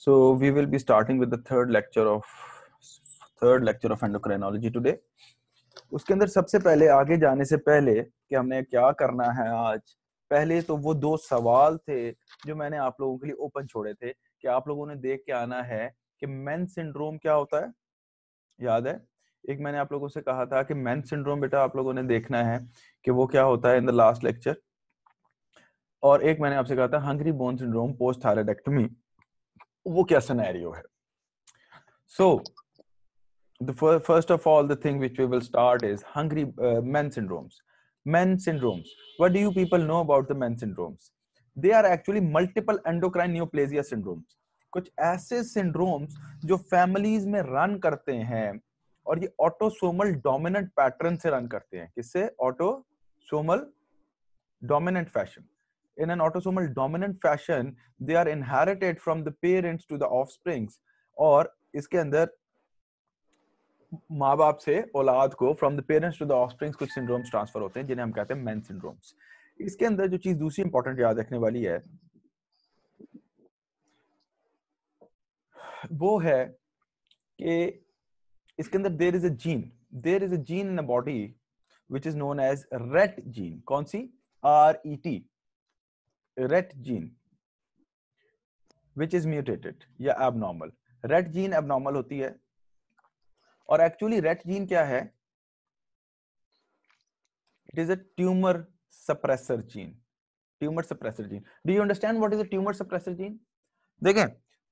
So we will be starting with the third lecture of endocrinology today. उसके अंदर सबसे पहले आगे जाने से पहले कि हमने क्या करना है आज, पहले तो वो दो सवाल थे जो मैंने आप लोगों के लिए ओपन छोड़े थे कि आप लोगों ने देख के आना है कि मेन सिंड्रोम क्या होता है। याद है, एक मैंने आप लोगों से कहा था कि मेन सिंड्रोम बेटा आप लोगों ने देखना है कि वो क्या होता है इन द लास्ट लेक्चर, और एक मैंने आपसे कहा था hungry bone syndrome post thyroidectomy वो क्या सिनेरियो है। So the first of all, the thing which we will start is hungry men syndromes. Men syndromes. What do you people know about the men syndromes? They are actually multiple endocrine neoplasia syndromes. कुछ ऐसे syndromes जो families में run करते हैं और ये autosomal dominant pattern से run करते हैं। किससे? Autosomal dominant fashion. In an autosomal dominant fashion, they are inherited from the parents to the offsprings. और इसके अंदर माँ बाप से औलाद को from the parents to the offsprings कुछ सिंड्रोम्स ट्रांसफर होते हैं जिन्हें हम कहते हैं मेन सिंड्रोम्स। इसके अंदर जो चीज दूसरी इंपॉर्टेंट याद रखने वाली है वो है कि इसके अंदर there is a gene in a body which is known as RET gene. कौन सी? RET, RET gene, which is mutated या एबनॉर्मल। रेट जीन एबनॉर्मल होती है और एक्चुअली रेट जीन क्या है? It is a tumor suppressor gene. Tumor suppressor gene. Do you understand what is a tumor suppressor gene? देखें,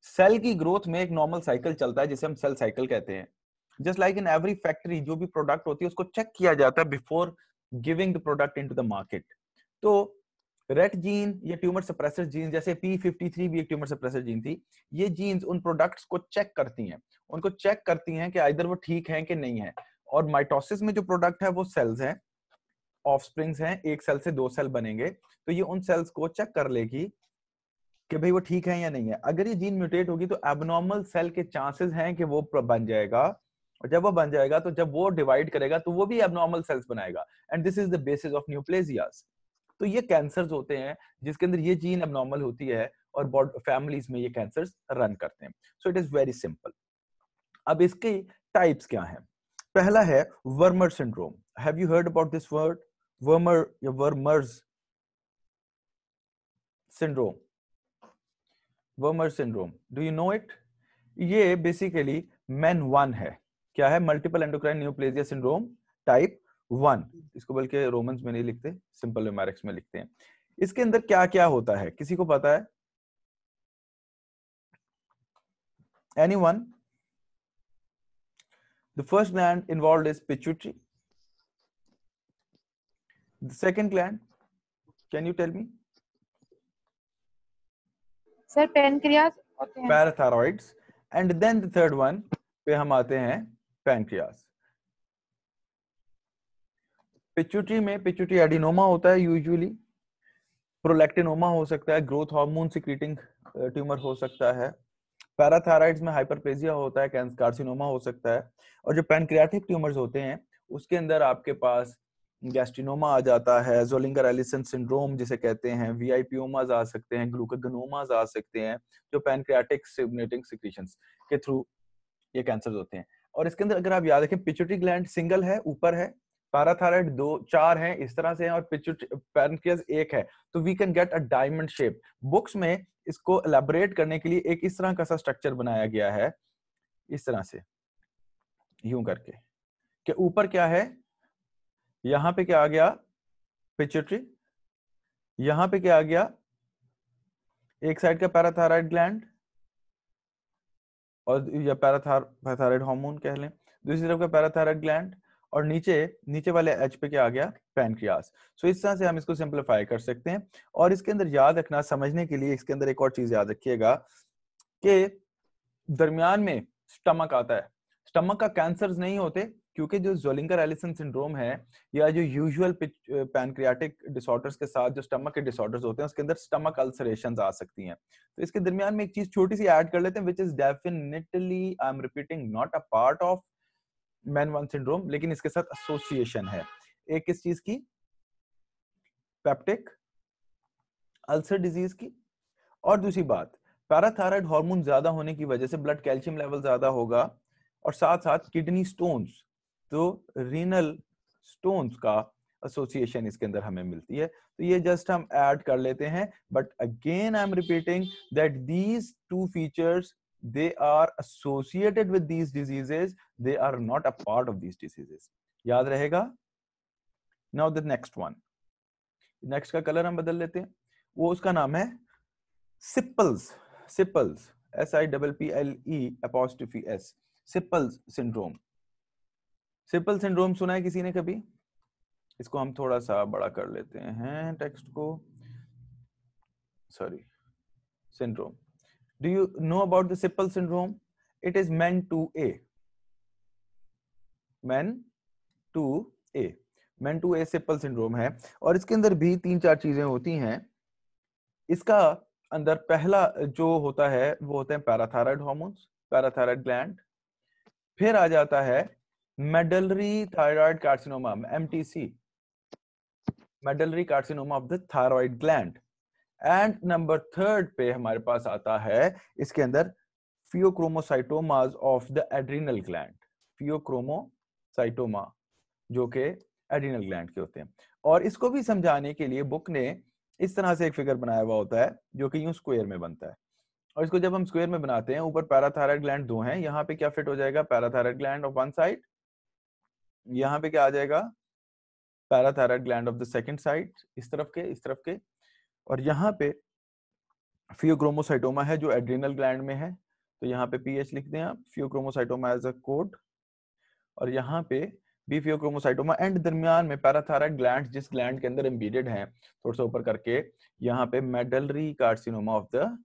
cell की growth में एक नॉर्मल साइकिल चलता है जिसे हम सेल साइकिल कहते हैं। Just like in every factory जो भी प्रोडक्ट होती है उसको चेक किया जाता है before giving the product into the market. तो रेट जीन या ट्यूमर सप्रेसर जीन, जैसे P53 भी एक ट्यूमर सप्रेसर जीन थी, ये जीन्स उन प्रोडक्ट्स को चेक करती हैं, उनको चेक करती हैं कि आइदर वो ठीक है कि नहीं है। और माइटोसिस में जो प्रोडक्ट है वो सेल्स हैं, ऑफस्प्रिंग्स हैं, एक सेल से दो सेल बनेंगे, तो ये उन सेल्स को चेक कर लेगी कि भाई वो ठीक है या नहीं है। अगर ये जीन म्यूटेट होगी तो एबनॉर्मल सेल के चांसेस हैं कि वो बन जाएगा, और जब वो बन जाएगा तो जब वो डिवाइड करेगा तो वो भी एबनॉर्मल सेल्स बनाएगा, and this is the basis of neoplasias. तो ये कैंसर्स होते हैं जिसके अंदर ये जीन एबनॉर्मल होती है और फैमिलीज में ये कैंसर्स रन करते हैं। So it is very simple. अब इसके टाइप्स क्या हैं? पहला है Wermer syndrome. Have you heard about this word? Wermer या Wermer's syndrome. Wermer syndrome, do you know it? ये बेसिकली MEN 1 है। क्या है? Multiple endocrine neoplasia syndrome type 1। इसको बल्कि रोमन्स में नहीं लिखते, सिंपल न्यूमेरिक्स में लिखते हैं। इसके अंदर क्या क्या होता है, किसी को पता है? Anyone? The first gland involved is pituitary. The second gland, can you tell me? Sir pancreas होते हैं। Parathyroids. And then the third one पे हम आते हैं pancreas. पिट्यूटरी में पिट्यूटरी एडिनोमा होता है यूजुअली, प्रोलैक्टिनोमा हो सकता है, ग्रोथ हार्मोन सिक्रीटिंग ट्यूमर हो सकता है, पैराथायराइड्स में हाइपरप्लेजिया होता है, कार्सिनोमा हो सकता है, और जो पैनक्रियाटिक ट्यूमर्स होते हैं उसके अंदर आपके पास गैस्ट्रिनोमा आ जाता है, ज़ोलिंगर एलिसन सिंड्रोम जिसे कहते हैं, वीआईपीओमास आ सकते हैं, ग्लूकागोनोमास आ सकते हैं, जो पैनक्रियाटिक स्टिमुलेटिंग सिक्रीशंस के थ्रू ये कैंसर होते हैं। और इसके अंदर अगर आप याद रखें, पिट्यूटरी ग्लैंड सिंगल है, ऊपर है, पैराथायराइड 2-4 हैं इस तरह से हैं, और पिट्यूटरी पैनक्रियास एक है, तो we can get a diamond shape. Books में इसको एलैबोरेट करने के लिए एक इस तरह का सा स्ट्रक्चर बनाया गया है, इस तरह से यूं करके, कि ऊपर क्या है, यहां पे क्या आ गया? पिट्यूटरी, यहां पे क्या आ गया? एक साइड का पैराथायराइड ग्लैंड और या पैराथायराइड हार्मोन कह लें, दूसरी तरफ का पैराथायराइड ग्लैंड, और नीचे वाले एच पे क्या आ गया? पैनक्रियास। सो इस तरह से हम इसको सिंपलीफाई कर सकते हैं। और इसके अंदर याद रखना, समझने के लिए इसके अंदर एक और चीज याद रखिएगा कि दरमियान में स्टमक आता है। स्टमक का कैंसर्स नहीं होते, क्योंकि जो ज़ोलिंगर एलिसन सिंड्रोम है या जो यूजुअल पैनक्रियाटिक डिसऑर्डर्स के साथ जो स्टमक के डिसऑर्डर्स होते हैं उसके अंदर स्टमक अल्सरेशंस आ सकती हैं। तो इसके दरमियान में एक चीज छोटी सी ऐड कर लेते हैं, which is definitely, I am repeating, not a part of MEN 1 syndrome, लेकिन इसके साथ एसोसिएशन है। एक किस चीज की? पेप्टिक अल्सर डिजीज की। और दूसरी बात, पैराथायराइड हार्मोन ज्यादा होने की वजह से ब्लड कैल्शियम लेवल ज्यादा होगा और साथ साथ किडनी स्टोन्स, तो रीनल स्टोन्स का एसोसिएशन इसके अंदर हमें मिलती है। तो ये जस्ट हम ऐड कर लेते हैं, but again I am repeating that these two features they are associated with these diseases, they are not a part of these diseases. याद रहेगा? Now the next one, next का कलर हम बदल लेते हैं, वो उसका नाम है सिपल्स। सिपल्स, SIPPLE', सिपल्स सिंड्रोम। सिपल सिंड्रोम सुना है किसी ने कभी? इसको हम थोड़ा सा बड़ा कर लेते हैं टेक्स्ट को, sorry, syndrome. Do you know about the Sippel syndrome? It is men 2A. Men 2A. Men 2A Sippel syndrome है और इसके अंदर भी 3-4 चीजें होती हैं। इसका अंदर पहला जो होता है वो होते हैं पैराथायराइड हार्मोन्स, पैराथायराइड ग्लैंड। फिर आ जाता है medullary thyroid carcinoma, MTC, medullary carcinoma of the thyroid gland. And number 3 पे हमारे पास आता है इसके अंदर pheochromocytomas of the adrenal gland, pheochromocytoma जो कि एड्रिनल ग्लैंड के होते हैं। और इसको भी समझाने के लिए बुक ने इस तरह से एक फिगर बनाया हुआ होता है जो कि यूं स्क्वायर में बनता है, और इसको जब हम स्क्वायर में बनाते हैं, ऊपर पैराथायराइड ग्लैंड 2 हैं, यहाँ पे क्या फिट हो जाएगा, parathyroid gland of one side, यहाँ पे क्या आ जाएगा, parathyroid gland of the second side, इस तरफ के, और यहाँ पे फियोक्रोमोसाइटोमा है जो एड्रिनल ग्लैंड में है, तो यहाँ पे पीएच लिख दें आप, फियोक्रोमोसाइटोमा एज अ कोड, और यहाँ पे भी फियोक्रोमोसाइटोमा, एंड दरमियान में पैराथायराइड ग्लैंड जिस ग्लैंड के अंदर एम्बेडेड है, थोड़ा सा ऊपर करके यहाँ पे medullary carcinoma of the,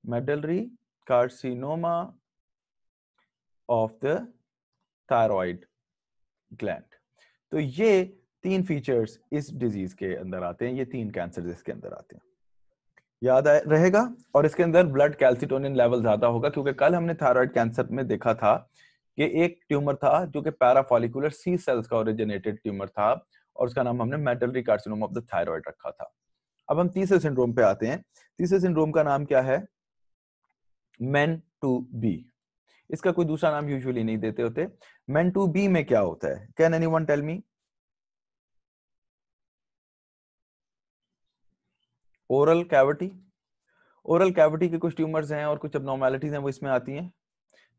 medullary carcinoma of the thyroid gland. तो ये 3 फीचर्स इस डिजीज के अंदर आते हैं, ये 3 कैंसर इसके अंदर आते हैं, याद रहेगा। और इसके अंदर ब्लड कैल्सिटोनिन लेवल ज्यादा होगा, क्योंकि कल हमने थायराइड कैंसर में देखा था कि एक ट्यूमर था जो कि पैराफॉलिकुलर सी सेल्स का ओरिजिनेटेड ट्यूमर था, और उसका नाम हमने medullary carcinoma of the thyroid रखा था। अब हम तीसरे सिंड्रोम पे आते हैं। तीसरे सिंड्रोम का नाम क्या है, मेन 2B। इसका कोई दूसरा नाम यूजुअली नहीं देते होते। मेन 2B में क्या होता है, can anyone tell me? Oral cavity, oral cavity के कुछ ट्यूमर्स हैं और कुछ एब्नॉर्मैलिटीज हैं, वो इसमें आती हैं।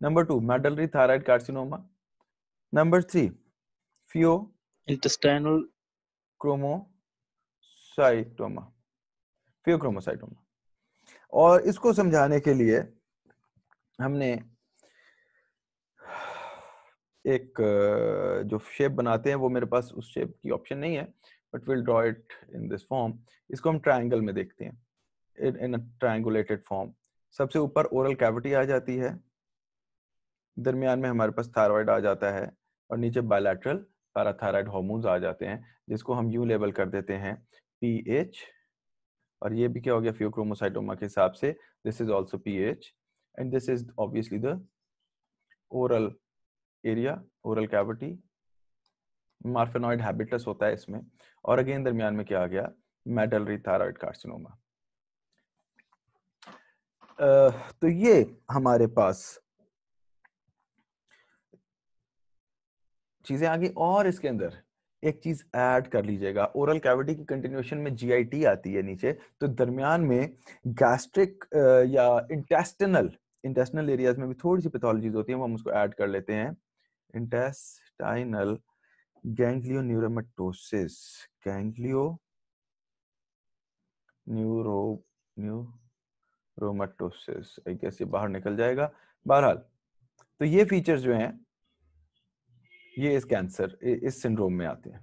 Number 2 medullary thyroid carcinoma. Number 3 फियो intestinal क्रोमोसाइटोमा, फियोक्रोमोसाइटोमा। और इसको समझाने के लिए हमने एक जो शेप बनाते हैं, वो मेरे पास उस शेप की ऑप्शन नहीं है, but will draw it in this form. इसको हम ट्रायंगल में देखते हैं, इन अ ट्रायंगुलेटेड फॉर्म। सबसे ऊपर ओरल कैविटी आ जाती है, दरमियान में हमारे पास थायराइड आ जाता है, और नीचे बायलैटरल पैराथायराइड हार्मोन्स आ जाते हैं, जिसको हम यूं लेबल कर देते हैं पीएच। और ये भी क्या हो गया, फियोक्रोमोसाइटोमा के हिसाब से this is also PH, and this is obviously the oral area, oral cavity. Marfanoid habitus होता है इसमें, और अगेन दरमियान में क्या आ गया, मेडलरी थायराइड कार्सिनोमा। तो ये हमारे पास चीजें आ गई। और इसके अंदर एक चीज ऐड कर लीजिएगा, ओरल कैविटी की कंटिन्यूएशन में जीआईटी आती है नीचे, तो दरमियान में गैस्ट्रिक या इंटेस्टिनल एरियाज में भी थोड़ी सी पैथोलॉजीज होती है, वो हम उसको ऐड कर लेते हैं। इंटेस्टाइनल गैंग्लियोन्यूरोमेटोसिस, न्यूरोमेटोसिस, आई गेस ये बाहर निकल जाएगा। बहरहाल तो ये फीचर्स जो हैं ये इस कैंसर, इस सिंड्रोम में आते हैं।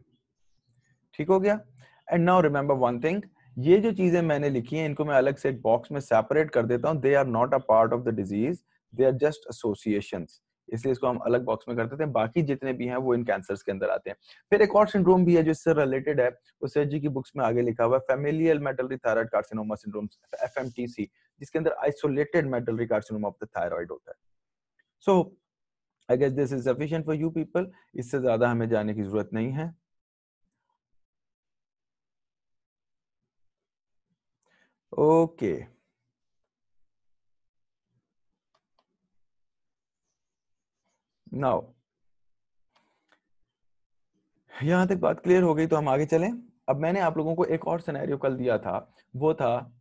ठीक हो गया। And now remember one thing, ये जो चीजें मैंने लिखी हैं इनको मैं अलग से एक बॉक्स में सेपरेट कर देता हूं। They are not a part of the disease, they are just associations, इसलिए इसको हम अलग बॉक्स में कर देते हैं। बाकी जितने भी हैं वो इन कैंसर्स के अंदर आते हैं। फिर एक और सिंड्रोम भी है जो इससे रिलेटेड है, वो सर जी की बुक्स में आगे लिखा हुआ है, familial medullary thyroid carcinoma syndrome, FMTC, जिसके अंदर isolated medullary carcinoma of the thyroid होता है। So I guess this is sufficient for you people, इससे ज्यादा हमें जाने की जरूरत नहीं है। ओके नाउ यहां तक बात क्लियर हो गई तो हम आगे चलें। अब मैंने आप लोगों को एक और सिनेरियो कल दिया था, वो था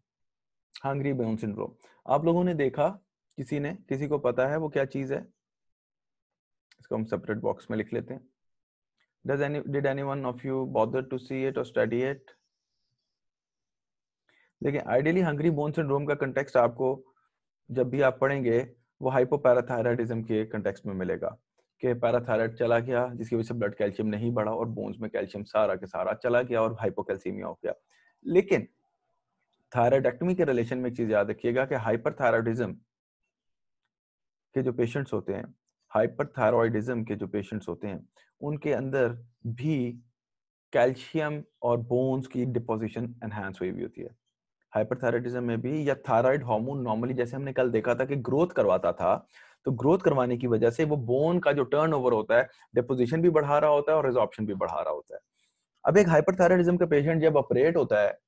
हंग्री बोन सिंड्रोम। आप लोगों ने देखा, किसी को पता है वो क्या चीज है? इसको हम सेपरेट बॉक्स में लिख लेते हैं। Did anyone of you bother to see it or study it? देखिए, आइडियली हंग्री बोन सिंड्रोम का कंटेक्स्ट आपको जब भी आप पढ़ेंगे वो हाइपोपैराथायराइडिज्म के कंटेक्स्ट में मिलेगा कि पैराथायराइड चला गया जिसकी वजह से ब्लड कैल्शियम नहीं बढ़ा और बोन्स में कैल्शियम सारा के सारा चला गया और हाइपोकैल्सीमिया हो गया। लेकिन थायराइडेक्टमी के रिलेशन में एक चीज याद रखिएगा कि हाइपरथायराइडिज्म के जो पेशेंट्स होते हैं, हाइपरथायरॉयडिज्म के जो पेशेंट्स होते हैं, उनके अंदर भी कैल्शियम और बोन्स की डिपोजिशन एनहांस हुई हुई होती है। हाइपरथायराइडिज्म में भी या थायराइड हार्मोन नॉर्मली जैसे हमने कल देखा था कि ग्रोथ करवाता था, तो ग्रोथ करवाने की वजह से वो बोन का जो टर्नओवर होता है, डिपोजिशन भी बढ़ा रहा होता है और रिजॉर्प्शन भी बढ़ा रहा होता है। अब एक हाइपरथायराइडिज्म का पेशेंट जब ऑपरेट होता है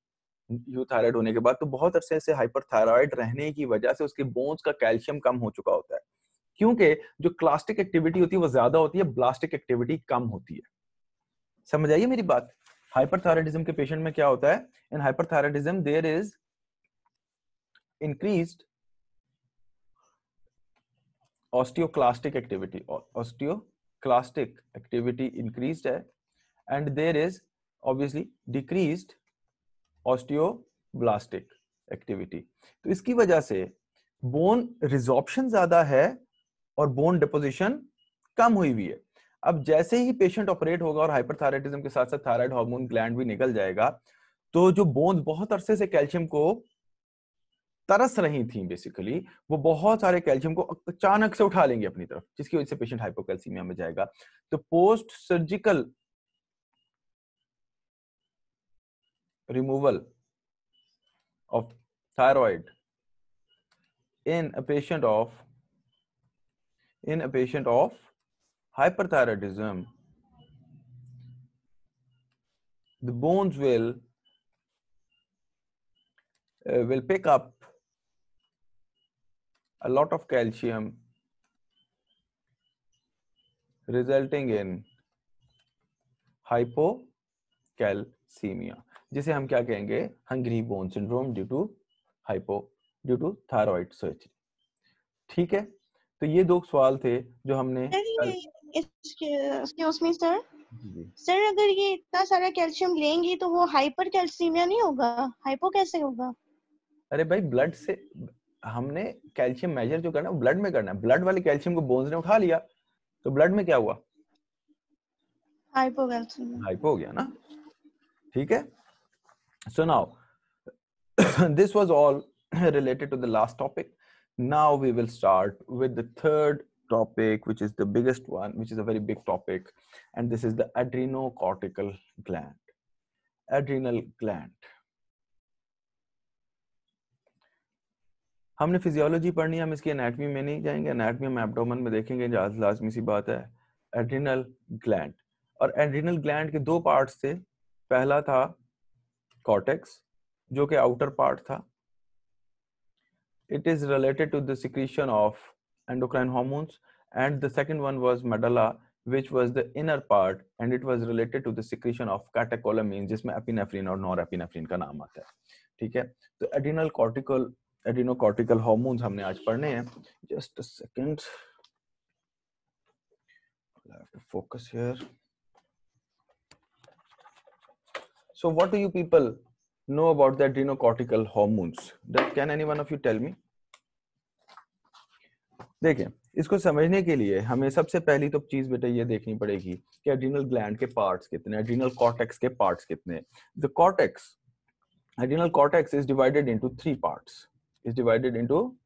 यूथायराइड होने के बाद, तो बहुत अरसे से हाइपरथायराइड रहने की वजह से उसके बोन्स का कैल्शियम कम हो चुका होता है, क्योंकि जो क्लास्टिक एक्टिविटी होती है वो ज्यादा होती है, ब्लास्टिक एक्टिविटी कम होती है। समझ आइए मेरी बात। हाइपरथायराइडिज्म के पेशेंट में क्या होता है? In hyperthyroidism there is increased osteoclastic activity increased है, and there is obviously decreased osteoblastic activity। तो इसकी वजह से बोन रिजॉर्प्शन ज्यादा है और बोन डिपोजिशन कम हुई हुई है। अब जैसे ही पेशेंट ऑपरेट होगा और हाइपरथायराइडिज्म के साथ साथ थायराइड हार्मोन ग्लैंड भी निकल जाएगा, तो जो बोन्स बहुत अरसे से कैल्शियम को तरस रही थी, बेसिकली वो बहुत सारे कैल्शियम को अचानक से उठा लेंगे अपनी तरफ, जिसकी वजह से पेशेंट हाइपोकैल्सीमिया में जाएगा। तो post surgical removal of thyroid in a patient of hyperthyroidism, the bones will pick up a lot of calcium, resulting in hypocalcemia, जिसे हम क्या कहेंगे? Hungry bone syndrome due to thyroid surgery. ठीक है, तो ये दो सवाल थे जो हमने एक्सक्यूज मी सर, अगर ये इतना सारा कैल्शियम लेंगी तो वो हाइपर कैल्सीमिया नहीं होगा, हाइपो कैसे होगा? अरे भाई, ब्लड से हमने कैल्शियम मेजर जो करना है वो ब्लड में करना है। ब्लड वाले कैल्शियम को बोन्स ने उठा लिया, तो ब्लड में क्या हुआ? हाइपोकैल्सीमिया, हाइपो हो गया ना। ठीक है, so now this was all related to the last topic. Now we will start with the third topic, which is the biggest one, which is a very big topic, and this is the adrenocortical gland. Adrenal gland. हमने physiology पढ़नी है, हम इसकी anatomy में नहीं जाएंगे। Anatomy हम abdomen में देखेंगे, लाजमी सी बात है। एड्रिनल ग्लैंड, और एड्रिनल ग्लैंड के दो पार्ट्स थे। पहला था कॉर्टेक्स, जो कि आउटर पार्ट था। It is related to the secretion of endocrine hormones, and the second one was medulla, which was the inner part, and it was related to the secretion of catecholamines, जिसमें epinephrine और norepinephrine का नाम आता है। ठीक है, तो एड्रिनोकॉर्टिकल hormones हमने आज पढ़ने हैं। Just a second, I have to focus here. So what do you people know about the adrenocortical hormones? Can any one of you tell me? देखिए, इसको समझने के लिए हमें सबसे पहली तो चीज बेटा ये देखनी पड़ेगी कि एड्रिनल ग्लैंड के पार्ट्स कितने, एड्रिनल कॉर्टेक्स के पार्ट्स कितने। The cortex, adrenal cortex is divided into 3 parts, is divided into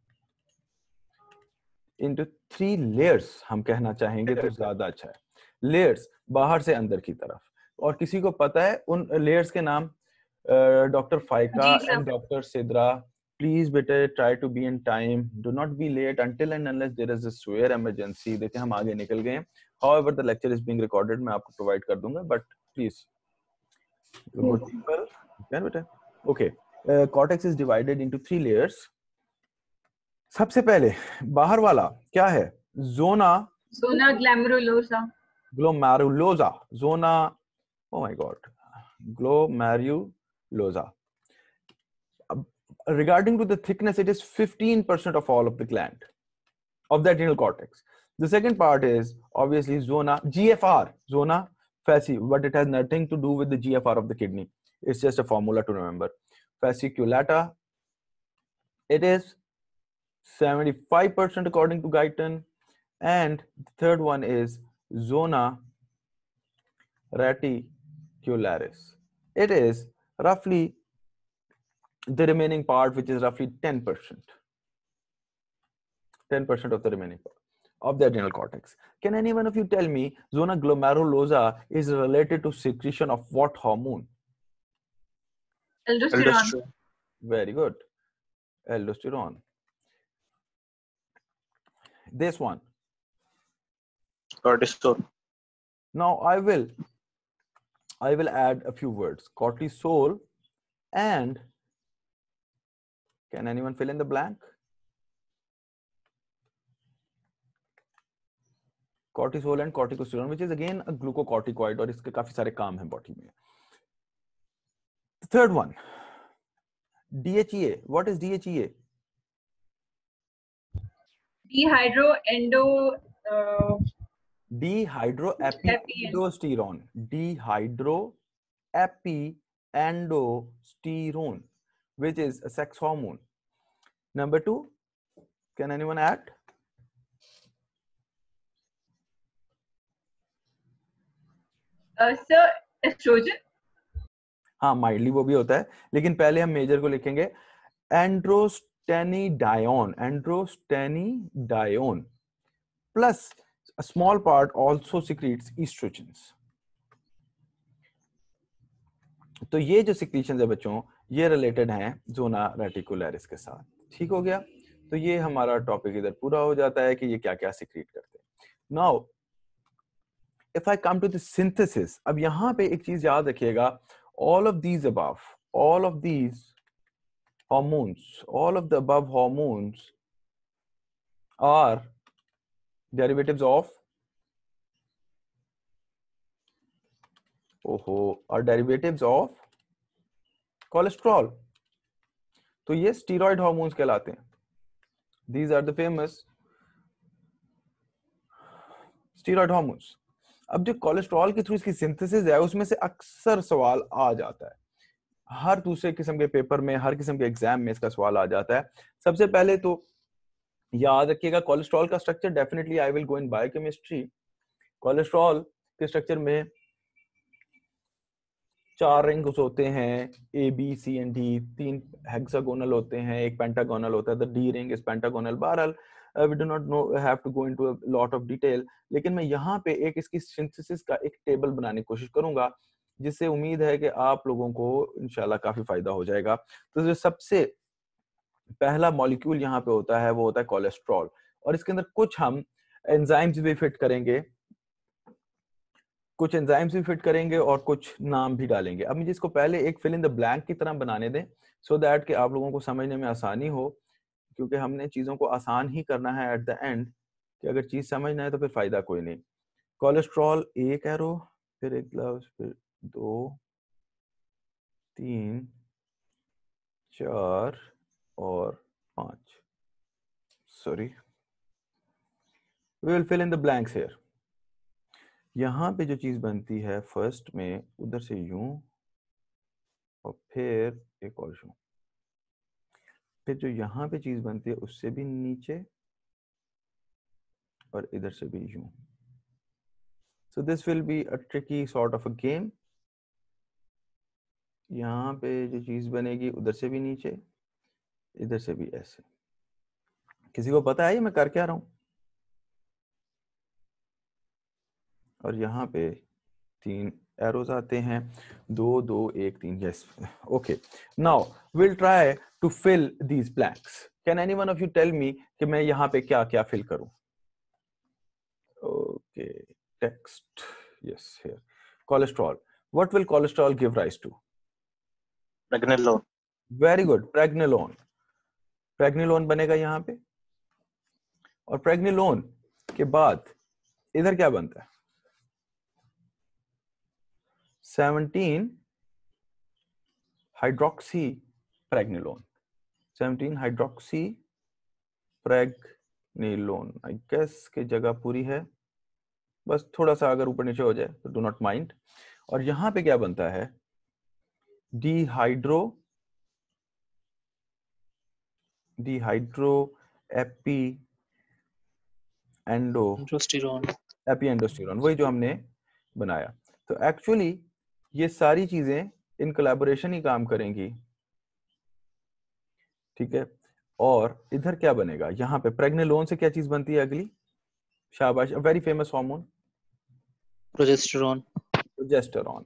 3 layers. हम कहना चाहेंगे तो ज्यादा अच्छा है। लेयर्स बाहर से अंदर की तरफ, और किसी को पता है उन लेयर्स के नाम? Doctor Faiqa and doctor Sidra, please बेटे try to be in time, do not be late until and unless there is a severe emergency. देखिए हम आगे निकल गए हैं। However the lecture is being recorded, मैं आपको प्रोवाइड कर दूंगा, बट प्लीज गुड पीपल, क्या बेटा? Okay, cortex is divided into 3 layers. सबसे पहले बाहर वाला क्या है? जोना Zona glomerulosa. Glomerulosa. Zona. Oh my God. Glomerulosa. Regarding to the thickness, it is 15% of all of the gland of the adrenal cortex. The second part is obviously zona GFR, zona fasci, but it has nothing to do with the GFR of the kidney. It's just a formula to remember. Fasciculata, it is 75% according to Guyton, and the third one is zona reticularis. It is roughly the remaining part, which is roughly 10%. 10% of the remaining part of the adrenal cortex. Can any one of you tell me zona glomerulosa is related to secretion of what hormone? Aldosterone. Very good. Aldosterone. This one. Cortisol. Now I will add a few words. Cortisol and, can anyone fill in the blank? Cortisol and corticosterone, which is again a glucocorticoid, और इसके काफी सारे काम हैं body में. The third one, DHEA. What is DHEA? Dehydroepiandrosterone. Dehydroepiandrosterone, which is a sex hormone. Number 2, can anyone add? Sir, estrogen. हाँ, mildly वो भी होता है, लेकिन पहले हम मेजर को लिखेंगे. Androstenedione plus a small part also secretes estrogens. तो ये जो secretions है बच्चों, ये related हैं zona reticularis के साथ. ठीक हो गया? तो ये हमारा टॉपिक इधर पूरा हो जाता है कि ये क्या क्या secrete करते हैं. Now, if I come to the synthesis, अब यहाँ पे एक चीज याद रखिएगा, all of these above, all of these hormones, all of the above hormones are derivatives of cholesterol. तो ये steroid hormones कहलाते हैं. These are the famous steroid hormones. अब जो कोलेस्ट्रॉल के थ्रू इसकी सिंथेसिस है, उसमें से अक्सर सवाल आ जाता है. हर दूसरे किस्म के पेपर में, हर किस्म के एग्जाम में इसका सवाल आ जाता है. सबसे पहले तो याद रखिएगा कोलेस्ट्रॉल का structure. Definitely I will go in biochemistry. Cholesterol के स्ट्रक्चर में 4 रिंग्स होते हैं, A, B, C and D. 3 hexagonal होते हैं, एक पेंटागोनल होता है. The D ring is pentagonal. बहरहाल we do not know, have to go into a lot of detail. लेकिन मैं यहाँ पे एक इसकी सिंथेसिस का एक टेबल बनाने की कोशिश करूंगा, जिससे उम्मीद है कि आप लोगों को इंशाल्लाह काफी फायदा हो जाएगा. तो जो सबसे पहला मॉलिक्यूल यहाँ पे होता है वो होता है कोलेस्ट्रॉल, और इसके अंदर कुछ हम एंजाइम्स भी फिट करेंगे, और कुछ नाम भी डालेंगे. अब मुझे इसको पहले एक फिल इन द ब्लैंक की तरह बनाने दें, सो दैट कि आप लोगों को समझने में आसानी हो, क्योंकि हमने चीजों को आसान ही करना है एट द एंड, कि अगर चीज समझना है तो फिर फायदा कोई नहीं. कोलेस्ट्रॉल, एक एरो, फिर एक ग्लव्स, फिर 2, 3, 4 और 5. Sorry, we will fill in the blanks here. यहाँ पे जो चीज बनती है फर्स्ट में, उधर से यूं और फिर एक और यूं, फिर जो यहाँ पे चीज बनती है उससे भी नीचे और इधर से भी यूं. So this will be a tricky sort of a game. यहाँ पे जो चीज बनेगी उधर से भी नीचे, इधर से भी ऐसे. किसी को पता है ये मैं कर क्या रहा हूं? और यहाँ पे 3 एरोज आते हैं, 2, 2, 1, 3. Yes. Okay. Now we'll try to fill these blanks. Can any one of you tell me कि मैं यहाँ पे क्या क्या fill करूं? Okay. Text. Yes. Here. Cholesterol. What will cholesterol give rise to? Pregnenolone. Very good. Pregnenolone. Pregnenolone बनेगा यहाँ पे, और pregnenolone के बाद इधर क्या बनता है? 17 हाइड्रोक्सी प्रेग्निलोन, 17 हाइड्रोक्सी प्रेग्निलोन। आई गेस की जगह पूरी है, बस थोड़ा सा अगर ऊपर नीचे हो जाए तो डू नॉट माइंड। और यहां पे क्या बनता है? Dehydroepiandrosterone. Epiandrosterone, वही जो हमने बनाया। तो एक्चुअली ये सारी चीजें इन कोलैबोरेशन ही काम करेंगी, ठीक है। और इधर क्या बनेगा? यहाँ पे प्रेग्नेलोन से क्या चीज बनती है अगली? शाबाश, very famous hormone progesterone. Progesterone.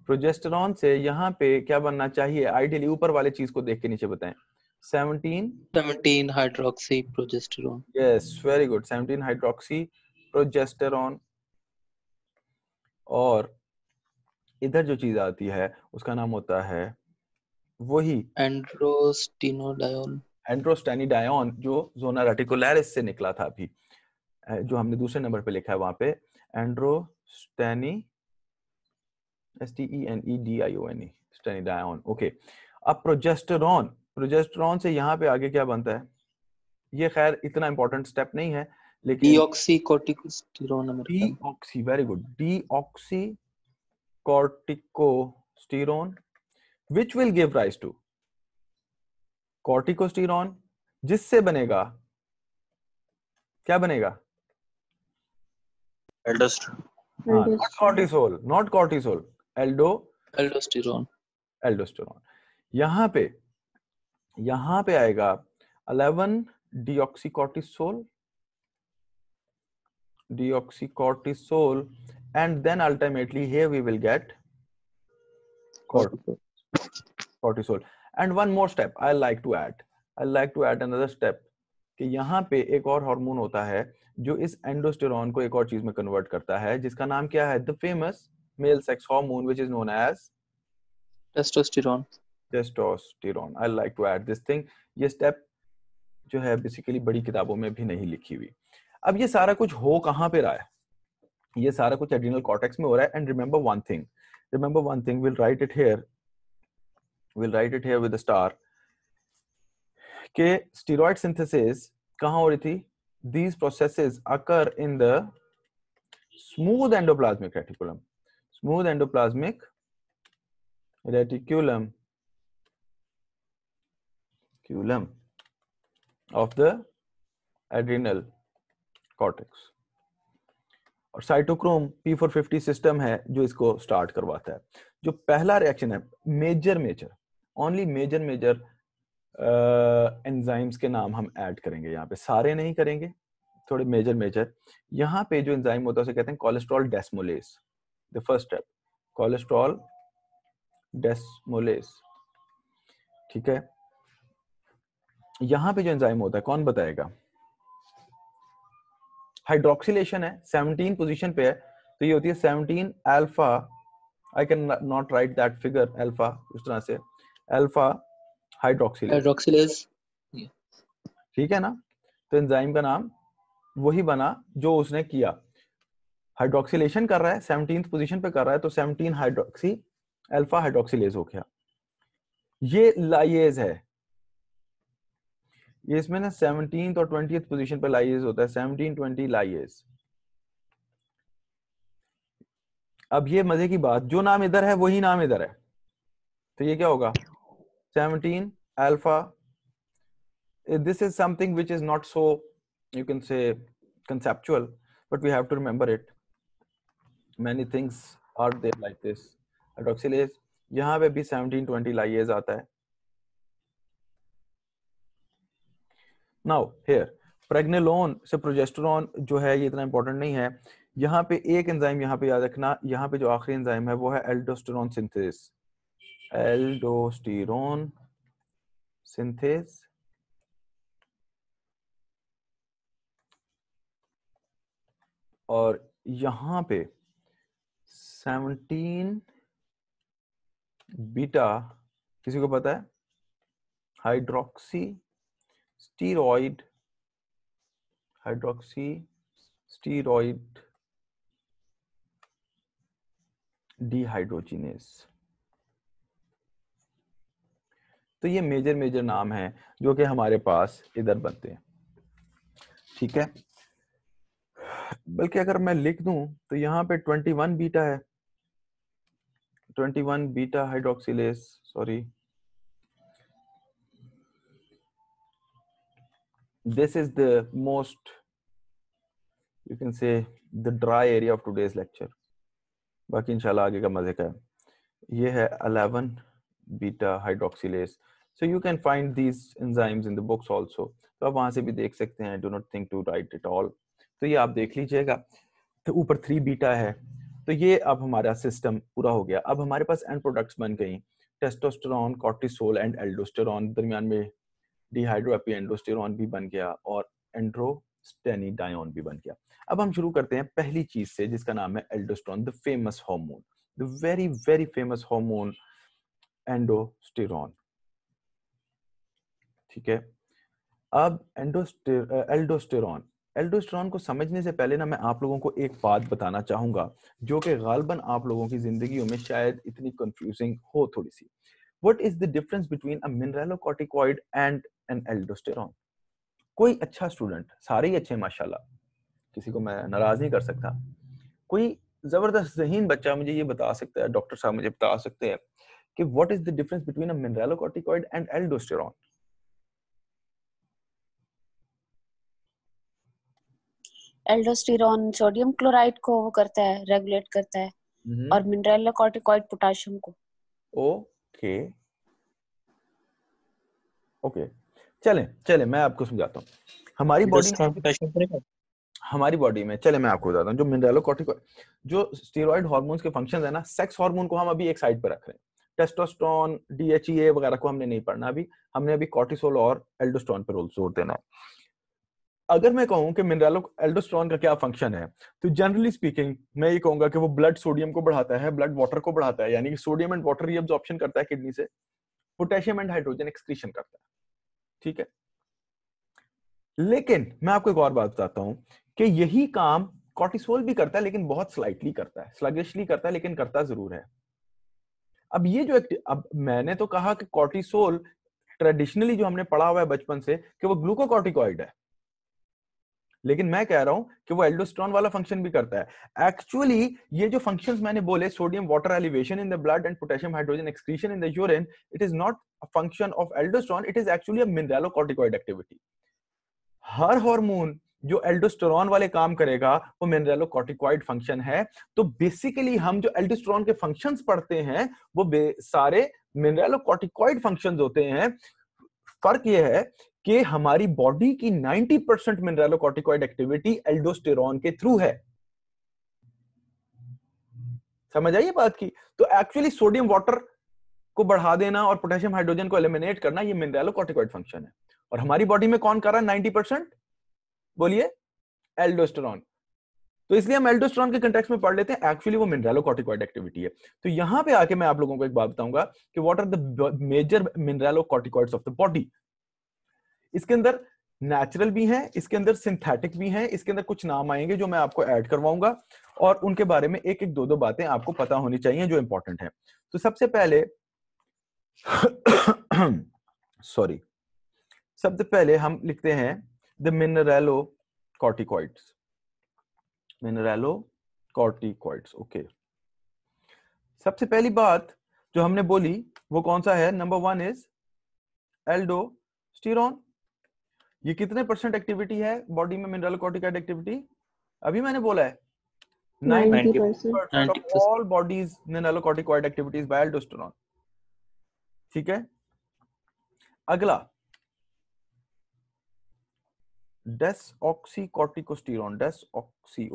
Progesterone से यहाँ पे क्या बनना चाहिए आइडियली? ऊपर वाले चीज को देख के नीचे बताएं। 17 hydroxy progesterone. Yes, very good, 17 hydroxy progesterone. और इधर जो चीज आती है उसका नाम होता है वही एंड्रोस्टेनोडायोन। एंड्रोस्टेनिडायोन, जो जोना रेटिकुलरिस से निकला था अभी, जो हमने दूसरे नंबर पे लिखा है वहां पे एंड्रोस्टेनी, STENEDIONE, स्टेनिडायोन। ओके, अब प्रोजेस्टेरॉन से यहाँ पे आगे क्या बनता है? ये खैर इतना इंपॉर्टेंट स्टेप नहीं है, लेकिन deoxycorticosterone American. Deoxy, very good, deoxy corticosterone which will give rise to corticosterone, जिससे बनेगा क्या बनेगा? हाँ, नॉट कॉर्टिसोल, एल्डोस्टेरोन। एल्डोस्टेरोन। यहाँ पे आएगा 11 deoxycortisol, and then ultimately here we will get cortisol. And one more step I like to add another step, कि यहाँ पे एक और हार्मोन होता है जो इस एंडोस्टेरोन को एक और चीज में कन्वर्ट करता है, जिसका नाम क्या है? The famous male sex hormone which is known as testosterone. I like to add this thing. ये स्टेप जो है बेसिकली बड़ी किताबों में भी नहीं लिखी हुई। अब ये सारा कुछ हो कहाँ पे रहा है? ये सारा कुछ एड्रिनल कॉर्टेक्स में हो रहा है। And remember one thing, we'll write it here with a star, के स्टेरॉइड सिंथेसिस कहाँ हो रही थी? These processes occur in the smooth endoplasmic reticulum of the adrenal cortex। और साइटोक्रोम P450 सिस्टम है जो इसको स्टार्ट करवाता है। जो पहला रिएक्शन है, मेजर ओनली मेजर एंजाइम्स के नाम हम ऐड करेंगे यहाँ पे, सारे नहीं करेंगे, थोड़े मेजर। यहाँ पे जो एंजाइम होता है उसे कहते हैं cholesterol desmolase. The first step, cholesterol desmolase, ठीक है। यहाँ पे जो एंजाइम होता है कौन बताएगा? हाइड्रोक्सिलेशन है, 17 पोजीशन पे है, तो ये होती है 17 alpha. I can not right that figure alpha उस तरह से, अल्फा हाइड्रोक्सिलेज, ठीक है ना। तो एंजाइम का नाम वही बना जो उसने किया, हाइड्रोक्सिलेशन कर रहा है, 17th पोजीशन पे कर रहा है, तो 17 हाइड्रोक्सी अल्फा हाइड्रोक्सिलेज हो गया। ये लाइएज है, ये इसमें ना 17th और 20th पोजीशन पे लाइएज होता है, 17-20 लाइएज। अब ये मजे की बात, जो नाम इधर है वही नाम इधर है, तो ये क्या होगा? 17 alpha. This is something which is not so, you can say, conceptual, but we have to remember it. Many things are there like this. Hydroxylase, यहाँ पे भी 17-20 लाइएज आता है। Now here, प्रेग्नेलोन से प्रोजेस्टेरॉन जो है ये इतना इंपॉर्टेंट नहीं है। यहाँ पे एक एंजाइम यहाँ पे याद रखना, यहाँ पे जो आखिरी एंजाइम है वो है एल्डोस्टेरोन सिंथेस। और यहाँ पे 17 बीटा, किसी को पता है? Hydroxy steroid dehydrogenase. तो ये मेजर नाम है जो कि हमारे पास इधर बनते हैं, ठीक है। बल्कि अगर मैं लिख दूं तो यहाँ पे 21 बीटा है, 21 beta hydroxylase, sorry, this is the most, you can say, the dry area of today's lecture. बाकी इंशाल्लाह आगे का मजे का है। ये है 11 beta हाइड्रोक्सिलेस। So you can find these enzymes in the books also. तो आप वहां से भी देख सकते हैं। Do not think to write it all. तो ये आप देख लीजिएगा। तो ऊपर 3 बीटा है। तो ये अब हमारा सिस्टम पूरा हो गया। अब हमारे पास एंड प्रोडक्ट्स बन गई, टेस्टोस्टेरोन, कॉर्टिसोल एंड एल्डोस्टेरोन। दरमियान में डिहाइड्रोएपिएंडोस्टेरोन भी बन गया और एंड्रोस्टेनिडायोन भी बन गया। अब हम शुरू करते हैं पहली चीज से जिसका नाम है aldosterone, the famous hormone, the very very famous hormone endosterone, ठीक है। अब एल्डोस्टेरोन, एल्डोस्टेरोन को समझने से पहले ना मैं आप लोगों को एक बात बताना चाहूंगा जो कि गालिबन आप लोगों की जिंदगियों में शायद इतनी कंफ्यूजिंग हो थोड़ी सी। What is the difference between a mineralocorticoid and an aldosterone? कोई अच्छा स्टूडेंट, सारे ही अच्छे माशाल्लाह, किसी को मैं नाराज नहीं कर सकता, कोई जबरदस्त ज़हीन बच्चा मुझे ये बता सकता है, डॉक्टर साहब मुझे बता सकते हैं कि what is the difference between a mineralocorticoid and aldosterone? Aldosterone sodium chloride को वो करता है, रेगुलेट करता है, और मिनरलोकॉर्टिकॉइड पोटेशियम को। ओके ओके, चलें मैं आपको समझाता हूँ। हमारी बॉडी में चले मैं आपको बताता हूँ जो मिनरलोकॉर्टिकॉइड, जो स्टेरॉइड हार्मोन्स के फंक्शंस है ना, सेक्स हार्मोन को हम अभी एक साइड पर रख रहे हैं, टेस्टोस्टेरोन, डीएचईए वगैरह को हमने नहीं पढ़ना अभी, हमने अभी कॉर्टिसोल और एल्डोस्टेरोन पर जोर देना है। अगर मैं कहूं कि एल्डोस्टेरोन का क्या फंक्शन है, तो जनरली स्पीकिंग मैं ये कहूंगा कि वो ब्लड सोडियम को बढ़ाता है, ब्लड वाटर को बढ़ाता है, यानी कि सोडियम एंड वाटर रीअब्जॉर्प्शन करता है किडनी से, पोटेशियम एंड हाइड्रोजन एक्सक्रीशन करता है, ठीक है। लेकिन मैं आपको एक और बात बताता हूं कि यही काम कॉर्टिसोल भी करता है, लेकिन बहुत स्लाइटली करता है, स्लगिशली करता है, लेकिन करता जरूर है। अब ये जो अब मैंने तो कहा कि कॉर्टिसोल ट्रेडिशनली जो हमने पढ़ा हुआ है बचपन से कि वो ग्लूकोकॉर्टिकॉइड है, लेकिन मैं कह रहा हूं कि वो एल्डोस्टेरोन वाला फंक्शन भी करता है। एक्चुअली ये जो फंक्शंस मैंने बोले, sodium water elevation in the blood and potassium hydrogen excretion in the urine, it is not a function of aldosterone, it is actually a mineralocorticoid activity. Her hormone जो aldosterone वाले काम करेगा वो mineralocorticoid function है। तो basically हम जो aldosterone के फंक्शंस पढ़ते हैं वो सारे मिनरलोकॉर्टिकॉइड फंक्शंस होते हैं। फर्क ये है कि हमारी बॉडी की 90% मिनरलोकॉर्टिकॉइड एक्टिविटी एल्डोस्टेरोन के थ्रू है। समझ आई बात की? तो एक्चुअली सोडियम वाटर को बढ़ा देना और पोटेशियम हाइड्रोजन को एलिमिनेट करना ये मिनरलोकॉर्टिकॉइड फंक्शन है। और हमारी बॉडी में कौन कर रहा है 90%? बोलिए, एल्डोस्टेरोन। तो इसलिए हम एल्डोस्टेरोन के कंटेक्स्ट में पढ़ लेते हैं, एक्चुअली वो मिनरलोकॉर्टिकॉइड एक्टिविटी है। तो यहां पे आके मैं आप लोगों को एक बात बताऊंगा कि what are the major mineralocorticoids of the body. इसके अंदर नेचुरल भी हैं, इसके अंदर सिंथेटिक भी हैं, इसके अंदर कुछ नाम आएंगे जो मैं आपको ऐड करवाऊंगा और उनके बारे में एक एक दो बातें आपको पता होनी चाहिए जो इंपॉर्टेंट है। तो सबसे पहले सॉरी, सबसे पहले हम लिखते हैं द मिनरलोकॉर्टिकॉइड्स, मिनरलोकॉर्टिकॉइड्स। ओके, सबसे पहली बात जो हमने बोली वो कौन सा है? Number 1 is aldosterone. ये कितने % एक्टिविटी है बॉडी में मिनरलोकॉर्टिकॉइड एक्टिविटी? अभी मैंने बोला है 90% of all body's mineralocorticoid activities by aldosterone, ठीक है। अगला डेसऑक्सीकॉर्टिकोस्टेरोन, डेसऑक्सी